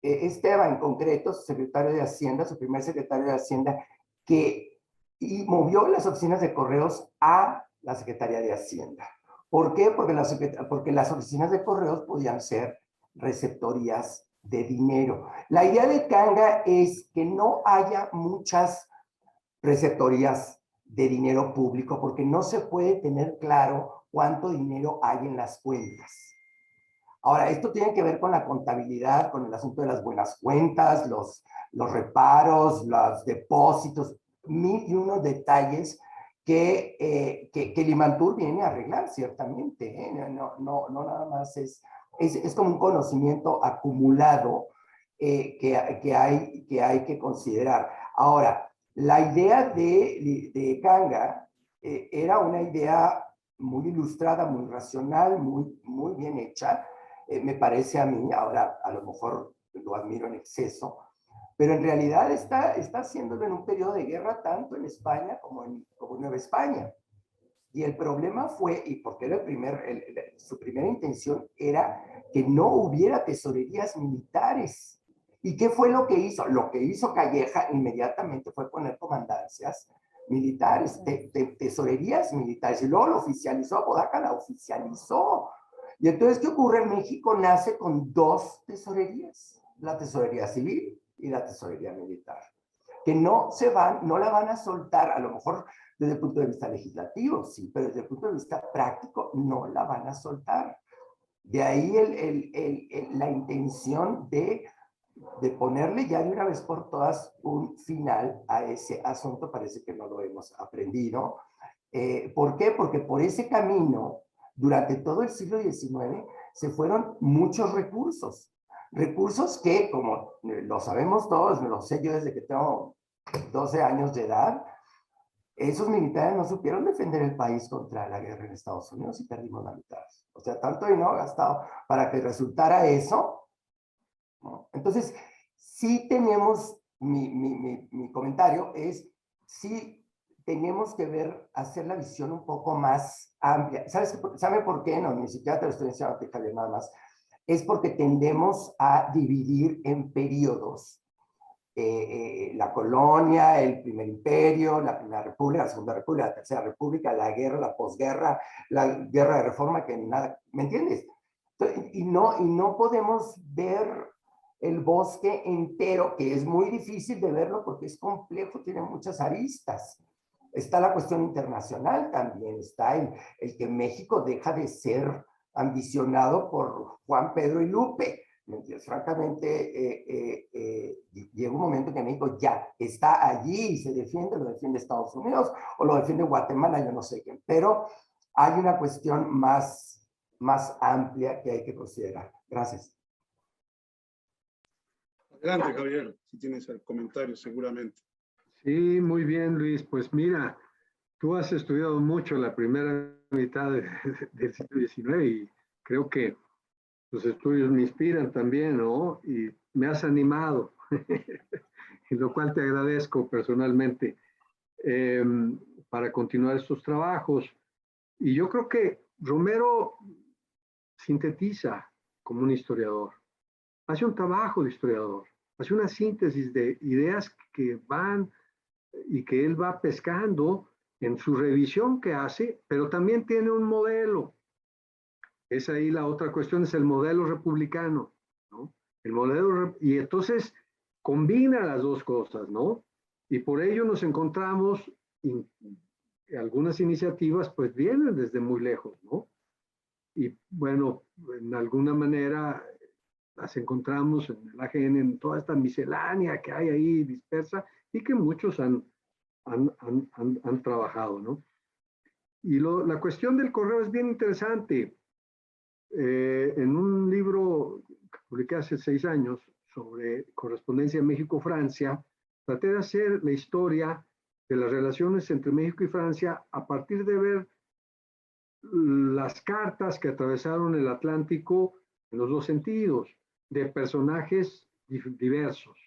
Esteban en concreto, su secretario de Hacienda, su primer secretario de Hacienda, y movió las oficinas de correos a la Secretaría de Hacienda. ¿Por qué? Porque las oficinas de correos podían ser receptorías de dinero. La idea de Kanga es que no haya muchas receptorías de dinero público porque no se puede tener claro cuánto dinero hay en las cuentas. Ahora, esto tiene que ver con la contabilidad, con el asunto de las buenas cuentas, los reparos, los depósitos, mil y unos detalles que Limantur viene a arreglar, ciertamente. No nada más es como un conocimiento acumulado que hay que considerar. Ahora, la idea de Kanga era una idea muy ilustrada, muy racional, muy bien hecha, me parece a mí, ahora a lo mejor lo admiro en exceso, pero en realidad está haciéndolo en un periodo de guerra tanto en España como en Nueva España. Y el problema fue, y porque era su primera intención era que no hubiera tesorerías militares. ¿Y qué fue lo que hizo? Lo que hizo Calleja inmediatamente fue poner comandancias militares, tesorerías militares, y luego lo oficializó, Apodaca la oficializó. Y entonces, ¿qué ocurre? México nace con dos tesorerías, la tesorería civil y la tesorería militar, que no la van a soltar, a lo mejor desde el punto de vista legislativo, sí, pero desde el punto de vista práctico no la van a soltar. De ahí la intención de ponerle ya de una vez por todas un final a ese asunto. Parece que no lo hemos aprendido. ¿Por qué? Porque por ese camino, durante todo el siglo XIX, se fueron muchos recursos. Recursos que, como lo sabemos todos, lo sé yo desde que tengo 12 años de edad, esos militares no supieron defender el país contra la guerra en Estados Unidos y perdimos la mitad. O sea, tanto dinero gastado para que resultara eso, ¿no? Entonces, sí tenemos, mi comentario es, sí tenemos que hacer la visión un poco más amplia. ¿Sabe por qué? No, ni siquiera te lo estoy diciendo, Javier, nada más. Es porque tendemos a dividir en periodos. La colonia, el primer imperio, la primera república, la segunda república, la tercera república, la guerra, la posguerra, la guerra de reforma, que nada, ¿me entiendes? Y no podemos ver el bosque entero, que es muy difícil de verlo porque es complejo, tiene muchas aristas. Está la cuestión internacional también, está el que México deja de ser ambicionado por Juan, Pedro y Lupe. Francamente, llega un momento que México ya está allí y se defiende, lo defiende Estados Unidos o lo defiende Guatemala, yo no sé quién, pero hay una cuestión más amplia que hay que considerar. Gracias. Adelante, Javier, si tienes el comentario, seguramente. Sí, muy bien, Luis. Pues mira, tú has estudiado mucho la primera mitad del siglo XIX y creo que los estudios me inspiran también, ¿no? Y me has animado, en lo cual te agradezco personalmente para continuar estos trabajos. Y yo creo que Romero sintetiza como un historiador. hace un trabajo de historiador, hace una síntesis de ideas que van y que él va pescando en su revisión que hace, pero también tiene un modelo. Es ahí la otra cuestión, es el modelo republicano, ¿no? El modelo, y entonces combina las dos cosas, ¿no? Y por ello nos encontramos, algunas iniciativas pues vienen desde muy lejos, ¿no? Y bueno, en alguna manera las encontramos en el AGN, en toda esta miscelánea que hay ahí dispersa y que muchos han trabajado, ¿no? Y la cuestión del correo es bien interesante. En un libro que publiqué hace 6 años sobre correspondencia México-Francia, traté de hacer la historia de las relaciones entre México y Francia a partir de ver las cartas que atravesaron el Atlántico en los dos sentidos, de personajes diversos,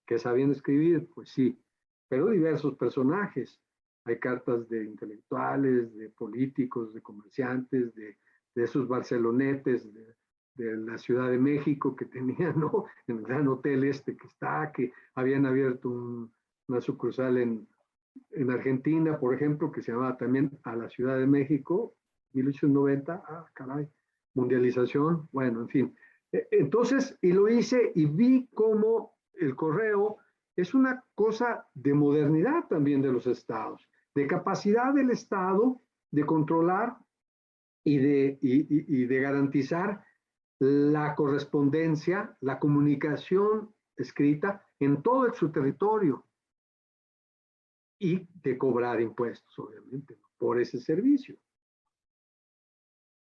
que sabían escribir, pues sí, pero diversos personajes. Hay cartas de intelectuales, de políticos, de comerciantes, de esos barcelonetes de la Ciudad de México que tenían, ¿no? En el gran hotel este que está, que habían abierto una sucursal en Argentina, por ejemplo, que se llamaba también A la Ciudad de México, 1890, caray, mundialización, bueno, en fin. Entonces, y lo hice y vi cómo el correo es una cosa de modernidad también de los estados, de capacidad del Estado de controlar y de garantizar la correspondencia, la comunicación escrita en todo su territorio y de cobrar impuestos, obviamente, por ese servicio.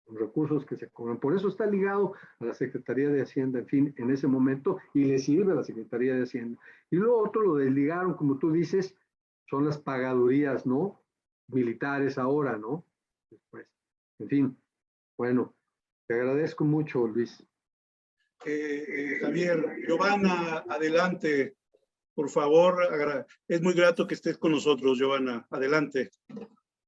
Los recursos que se cobran. Por eso está ligado a la Secretaría de Hacienda, en fin, en ese momento, y le sirve a la Secretaría de Hacienda. Y lo otro lo desligaron, como tú dices, son las pagadurías, ¿no? Militares ahora, ¿no? Después. En fin, bueno, te agradezco mucho, Luis. Javier, Giovanna, adelante, por favor. Es muy grato que estés con nosotros, Giovanna. Adelante.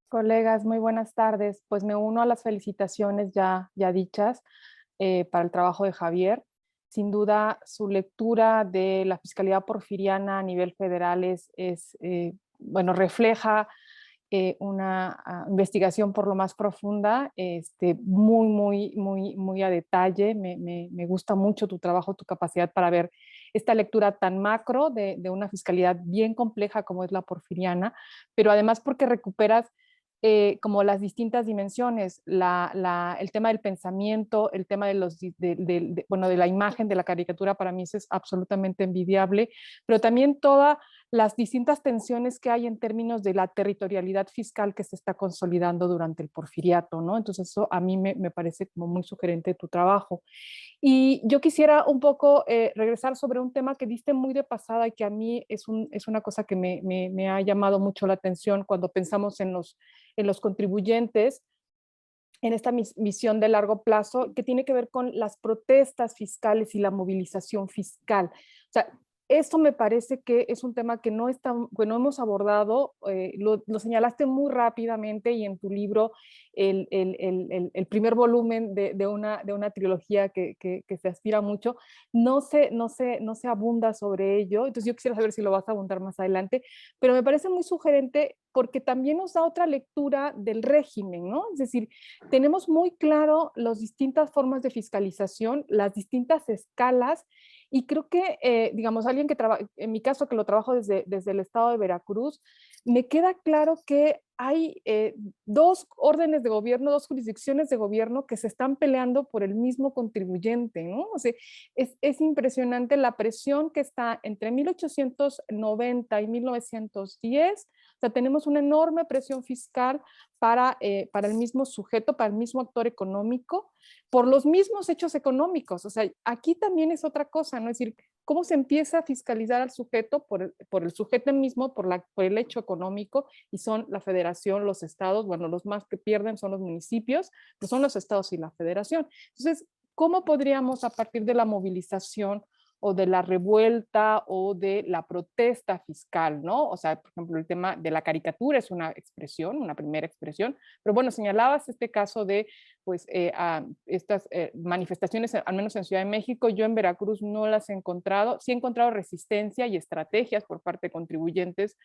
Colegas, muy buenas tardes. Pues me uno a las felicitaciones ya dichas para el trabajo de Javier. Sin duda, su lectura de la fiscalidad porfiriana a nivel federal bueno, refleja una investigación por lo más profunda, muy a detalle. Me gusta mucho tu trabajo, tu capacidad para ver esta lectura tan macro de una fiscalidad bien compleja como es la porfiriana, pero además porque recuperas como las distintas dimensiones, el tema del pensamiento, el tema bueno, de la imagen, de la caricatura, para mí eso es absolutamente envidiable, pero también todas las distintas tensiones que hay en términos de la territorialidad fiscal que se está consolidando durante el porfiriato, ¿no? Entonces eso a mí me parece como muy sugerente de tu trabajo. Y yo quisiera un poco regresar sobre un tema que diste muy de pasada y que a mí es una cosa que me ha llamado mucho la atención cuando pensamos en los contribuyentes, en esta misión de largo plazo, que tiene que ver con las protestas fiscales y la movilización fiscal. O sea, esto me parece que es un tema que no hemos abordado, lo señalaste muy rápidamente y en tu libro, el primer volumen de una trilogía que se aspira mucho, no se abunda sobre ello, entonces yo quisiera saber si lo vas a abundar más adelante, pero me parece muy sugerente porque también nos da otra lectura del régimen, ¿no? Es decir, tenemos muy claro las distintas formas de fiscalización, las distintas escalas, y creo que, digamos, alguien que trabaja, en mi caso que lo trabajo desde el estado de Veracruz, me queda claro que hay dos órdenes de gobierno, dos jurisdicciones de gobierno que se están peleando por el mismo contribuyente, ¿no? O sea, es impresionante la presión que está entre 1890 y 1910. O sea, tenemos una enorme presión fiscal para el mismo sujeto, para el mismo actor económico, por los mismos hechos económicos. O sea, aquí también es otra cosa, ¿no? Es decir, cómo se empieza a fiscalizar al sujeto por el sujeto mismo, por el hecho económico, y son la federación, los estados, bueno, los más que pierden son los municipios, pero son los estados y la federación. Entonces, ¿cómo podríamos a partir de la movilización o de la revuelta o de la protesta fiscal, ¿no? O sea, por ejemplo, el tema de la caricatura es una expresión, una primera expresión, pero bueno, señalabas este caso de, pues, estas manifestaciones, al menos en Ciudad de México. Yo en Veracruz no las he encontrado, sí he encontrado resistencia y estrategias por parte de contribuyentes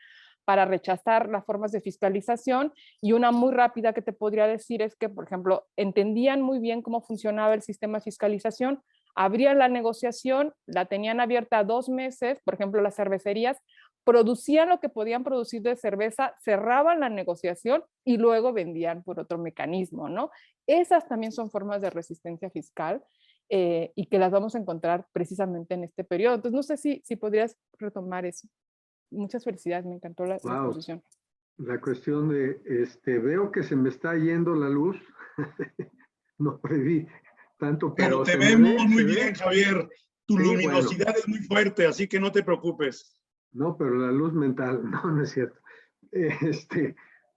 para rechazar las formas de fiscalización, y una muy rápida que te podría decir es que, por ejemplo, entendían muy bien cómo funcionaba el sistema de fiscalización, abrían la negociación, la tenían abierta 2 meses, por ejemplo, las cervecerías producían lo que podían producir de cerveza, cerraban la negociación y luego vendían por otro mecanismo, ¿no? Esas también son formas de resistencia fiscal, y que las vamos a encontrar precisamente en este periodo. Entonces, no sé si podrías retomar eso. Muchas felicidades, me encantó la exposición. La cuestión de, veo que se me está yendo la luz. No preví tanto, Pero pero te se vemos me ve, muy bien, Javier. Tu Sí, luminosidad bueno. es muy fuerte, así que no te preocupes. No, pero la luz mental, no, no es cierto.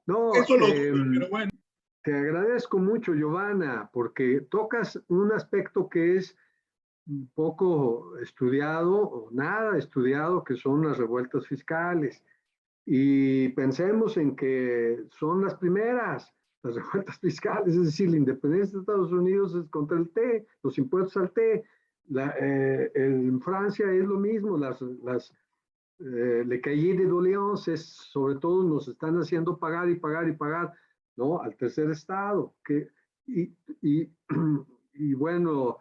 No, Eso lo dudo, pero bueno. te agradezco mucho, Giovanna, porque tocas un aspecto que es un poco estudiado o nada estudiado, que son las revueltas fiscales. Y pensemos en que son las primeras, las revueltas fiscales, es decir, la independencia de Estados Unidos es contra el té, los impuestos al té. En Francia es lo mismo, Le Cahiers de Doléances es, sobre todo, nos están haciendo pagar y pagar y pagar, ¿no? Al tercer estado. Y, y, y bueno,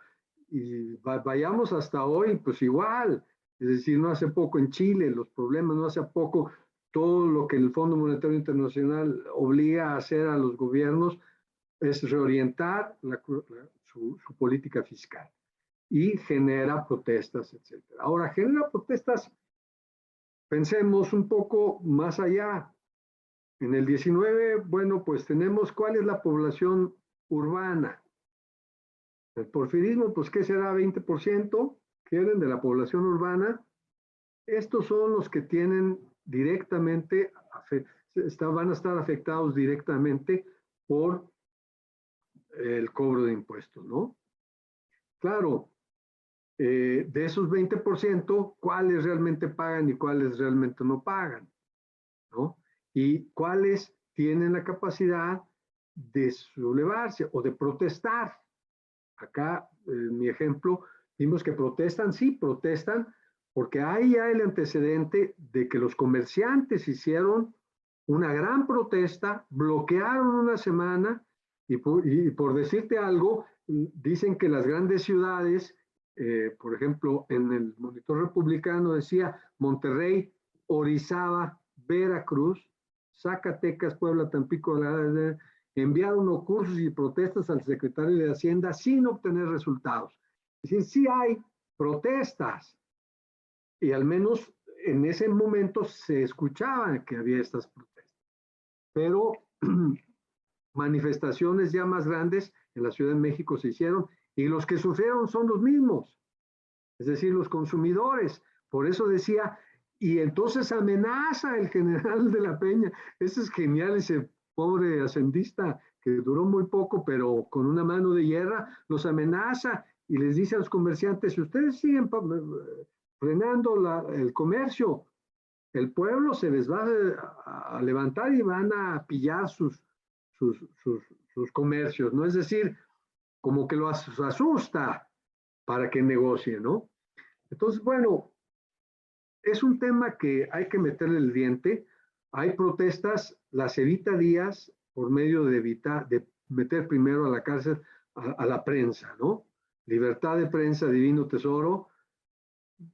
y vayamos hasta hoy, pues igual. Es decir, no hace poco en Chile, los problemas, no hace poco todo lo que el Fondo Monetario Internacional obliga a hacer a los gobiernos es reorientar su política fiscal y genera protestas, etc. Ahora, genera protestas. Pensemos un poco más allá. En el 19, bueno, pues tenemos cuál es la población urbana. El porfirismo, pues, ¿qué será? 20% quieren de la población urbana. Estos son los que tienen directamente, van a estar afectados directamente por el cobro de impuestos, ¿no? Claro, de esos 20%, ¿cuáles realmente pagan y cuáles realmente no pagan? ¿No? Y cuáles tienen la capacidad de sublevarse o de protestar. Acá, en mi ejemplo, vimos que protestan, sí, protestan, porque hay ya el antecedente de que los comerciantes hicieron una gran protesta, bloquearon una semana, y por decirte algo, dicen que las grandes ciudades, por ejemplo, en el Monitor Republicano decía Monterrey, Orizaba, Veracruz, Zacatecas, Puebla, Tampico, enviaron cursos y protestas al secretario de Hacienda sin obtener resultados. Es decir, sí hay protestas, y al menos en ese momento se escuchaba que había estas protestas. Pero manifestaciones ya más grandes en la Ciudad de México se hicieron, y los que sufrieron son los mismos, es decir, los consumidores. Por eso decía, y entonces amenaza el general de la Peña. Ese es genial, ese pobre hacendista que duró muy poco, pero con una mano de hierro, los amenaza y les dice a los comerciantes: si ustedes siguen frenando el comercio, el pueblo se les va a levantar y van a pillar sus comercios, ¿no? Es decir, como que lo asusta para que negocie, ¿no? Entonces, bueno, es un tema que hay que meterle el diente. Hay protestas, las evita Díaz por medio de meter primero a la cárcel a la prensa, ¿no? Libertad de prensa, divino tesoro.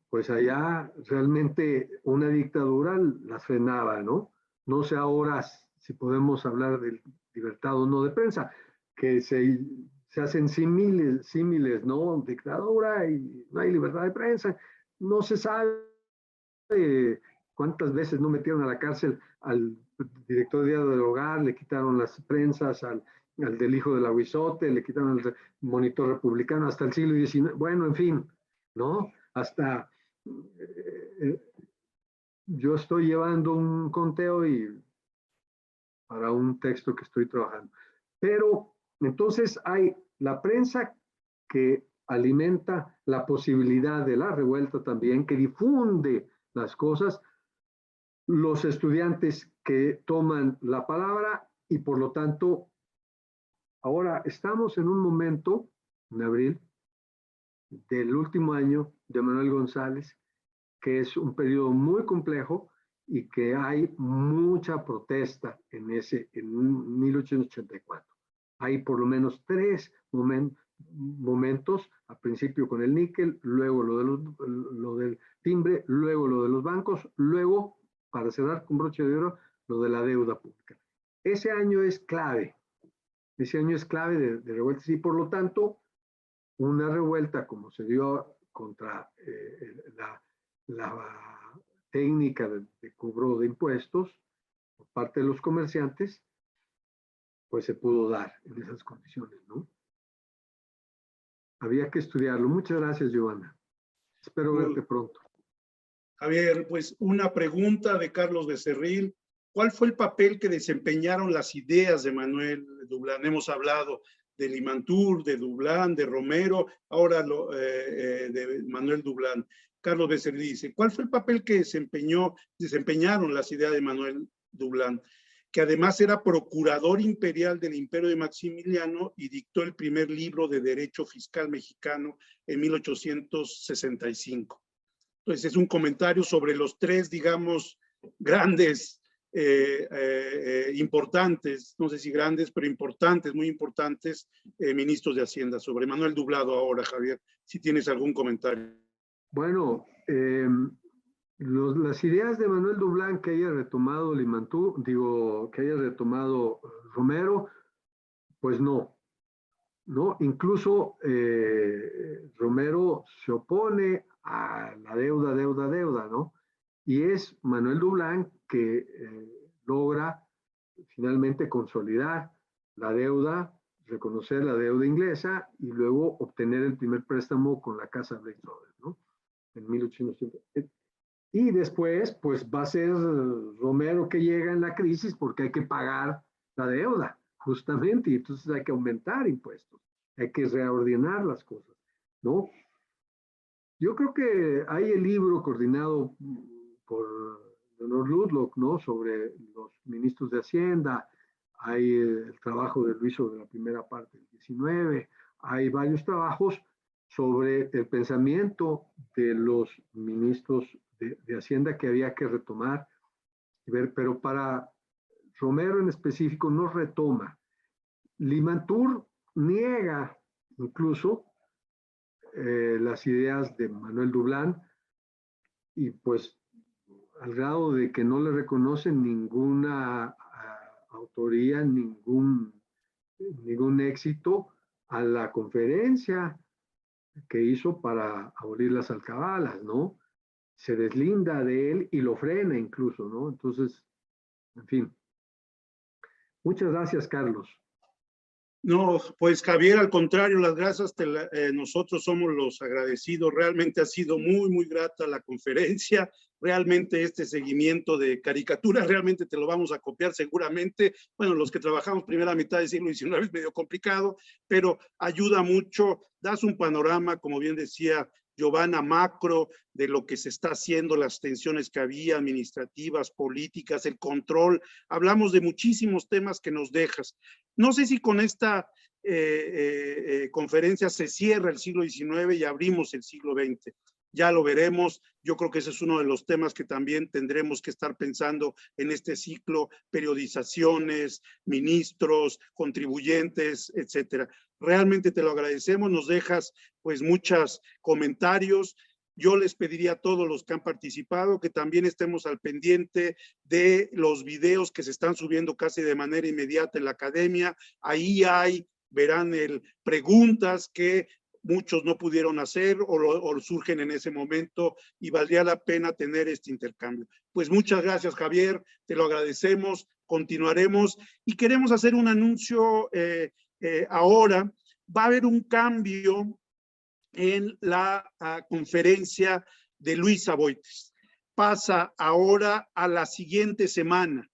Pues allá realmente una dictadura las frenaba, ¿no? No sé ahora si podemos hablar de libertad o no de prensa, que se hacen símiles, ¿no? Dictadura y no hay libertad de prensa. No se sabe cuántas veces no metieron a la cárcel al director de Diario del Hogar, le quitaron las prensas al del hijo del aguizote, le quitaron el Monitor Republicano hasta el siglo XIX. Bueno, en fin, ¿no? Hasta yo estoy llevando un conteo para un texto que estoy trabajando. Pero entonces hay la prensa que alimenta la posibilidad de la revuelta también, que difunde las cosas, los estudiantes que toman la palabra y por lo tanto, ahora estamos en un momento, en abril, del último año de Manuel González, que es un periodo muy complejo y que hay mucha protesta en 1884. Hay por lo menos 3 momentos, al principio con el níquel, luego lo del timbre, luego lo de los bancos, luego, para cerrar con broche de oro, lo de la deuda pública. Ese año es clave de revueltas y por lo tanto, una revuelta como se dio contra la técnica de cobro de impuestos por parte de los comerciantes, pues se pudo dar en esas condiciones, ¿no? Había que estudiarlo. Muchas gracias, Giovanna. Espero verte pronto. Javier, pues una pregunta de Carlos Becerril. ¿Cuál fue el papel que desempeñaron las ideas de Manuel Dublán? Hemos hablado de Limantur, de Dublán, de Romero, ahora de Manuel Dublán. Carlos Becerril dice, ¿cuál fue el papel que desempeñaron las ideas de Manuel Dublán? Que además era procurador imperial del Imperio de Maximiliano y dictó el primer libro de Derecho Fiscal Mexicano en 1865. Entonces es un comentario sobre los 3, digamos, grandes, importantes, no sé si grandes, pero importantes, muy importantes, ministros de Hacienda. Sobre Manuel Dublado ahora, Javier, si tienes algún comentario. Bueno, las ideas de Manuel Dublán que haya retomado Limantur, que haya retomado Romero, pues no. Incluso Romero se opone a la deuda, ¿no? Y es Manuel Dublán que logra finalmente consolidar la deuda, reconocer la deuda inglesa y luego obtener el primer préstamo con la casa Blake Brothers, ¿no? En 1800. Y después, pues va a ser Romero que llega en la crisis porque hay que pagar la deuda, justamente, y entonces hay que aumentar impuestos, hay que reordenar las cosas, ¿no? Yo creo que hay el libro coordinado por Leonor Ludlow, ¿no? Sobre los ministros de Hacienda, hay el trabajo de Luis sobre la primera parte del 19, hay varios trabajos sobre el pensamiento de los ministros de Hacienda que había que retomar y ver, pero para Romero en específico no retoma. Limantur niega incluso las ideas de Manuel Dublán y pues al grado de que no le reconocen ninguna autoría, ningún éxito a la conferencia que hizo para abolir las alcabalas, ¿no? Se deslinda de él y lo frena incluso, ¿no? Entonces, en fin. Muchas gracias, Carlos. No, pues Javier, al contrario, las gracias, nosotros somos los agradecidos. Realmente ha sido muy, muy grata la conferencia. Realmente este seguimiento de caricaturas, realmente te lo vamos a copiar seguramente. Bueno, los que trabajamos primera mitad del siglo XIX es medio complicado, pero ayuda mucho. Das un panorama, como bien decía Giovanna, macro de lo que se está haciendo, las tensiones que había, administrativas, políticas, el control. Hablamos de muchísimos temas que nos dejas. No sé si con esta conferencia se cierra el siglo XIX y abrimos el siglo XX. Ya lo veremos. Yo creo que ese es uno de los temas que también tendremos que estar pensando en este ciclo, periodizaciones, ministros, contribuyentes, etcétera. Realmente te lo agradecemos, nos dejas pues muchos comentarios. Yo les pediría a todos los que han participado que también estemos al pendiente de los videos que se están subiendo casi de manera inmediata en la academia. Ahí verán preguntas que muchos no pudieron hacer o surgen en ese momento y valdría la pena tener este intercambio. Pues muchas gracias, Javier, te lo agradecemos, continuaremos y queremos hacer un anuncio ahora. Va a haber un cambio en la conferencia de Luis Aboites. Pasa ahora a la siguiente semana.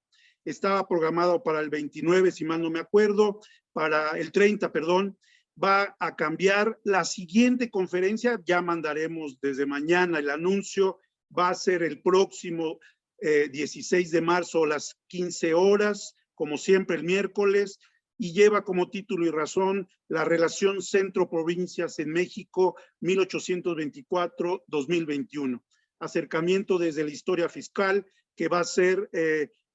Estaba programado para el 29, si mal no me acuerdo, para el 30, perdón, va a cambiar. La siguiente conferencia, ya mandaremos desde mañana el anuncio, va a ser el próximo 16 de marzo a las 15 horas, como siempre el miércoles, y lleva como título y razón la relación centro-provincias en México 1824-2021. Acercamiento desde la historia fiscal, que va a ser,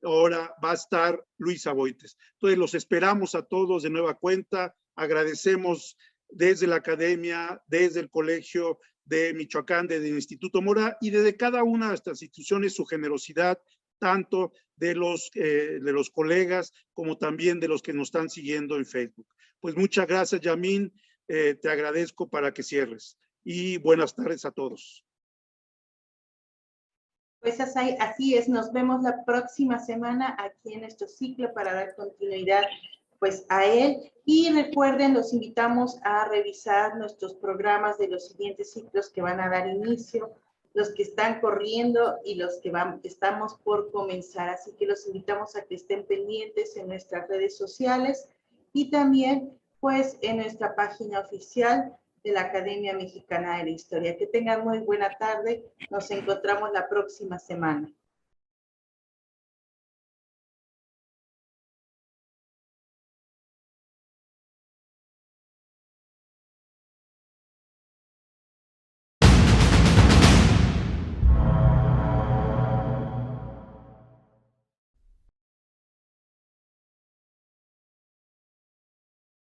ahora va a estar Luisa Boites. Entonces los esperamos a todos de nueva cuenta, agradecemos desde la academia, desde el Colegio de Michoacán, desde el Instituto Mora y desde cada una de estas instituciones su generosidad, tanto de los colegas como también de los que nos están siguiendo en Facebook. Pues muchas gracias, Yamín, te agradezco para que cierres. Y buenas tardes a todos. Pues así es, nos vemos la próxima semana aquí en nuestro ciclo para dar continuidad pues a él. Y recuerden, los invitamos a revisar nuestros programas de los siguientes ciclos que van a dar inicio, los que están corriendo y los que estamos por comenzar. Así que los invitamos a que estén pendientes en nuestras redes sociales y también pues en nuestra página oficial de la Academia Mexicana de la Historia. Que tengan muy buena tarde. Nos encontramos la próxima semana.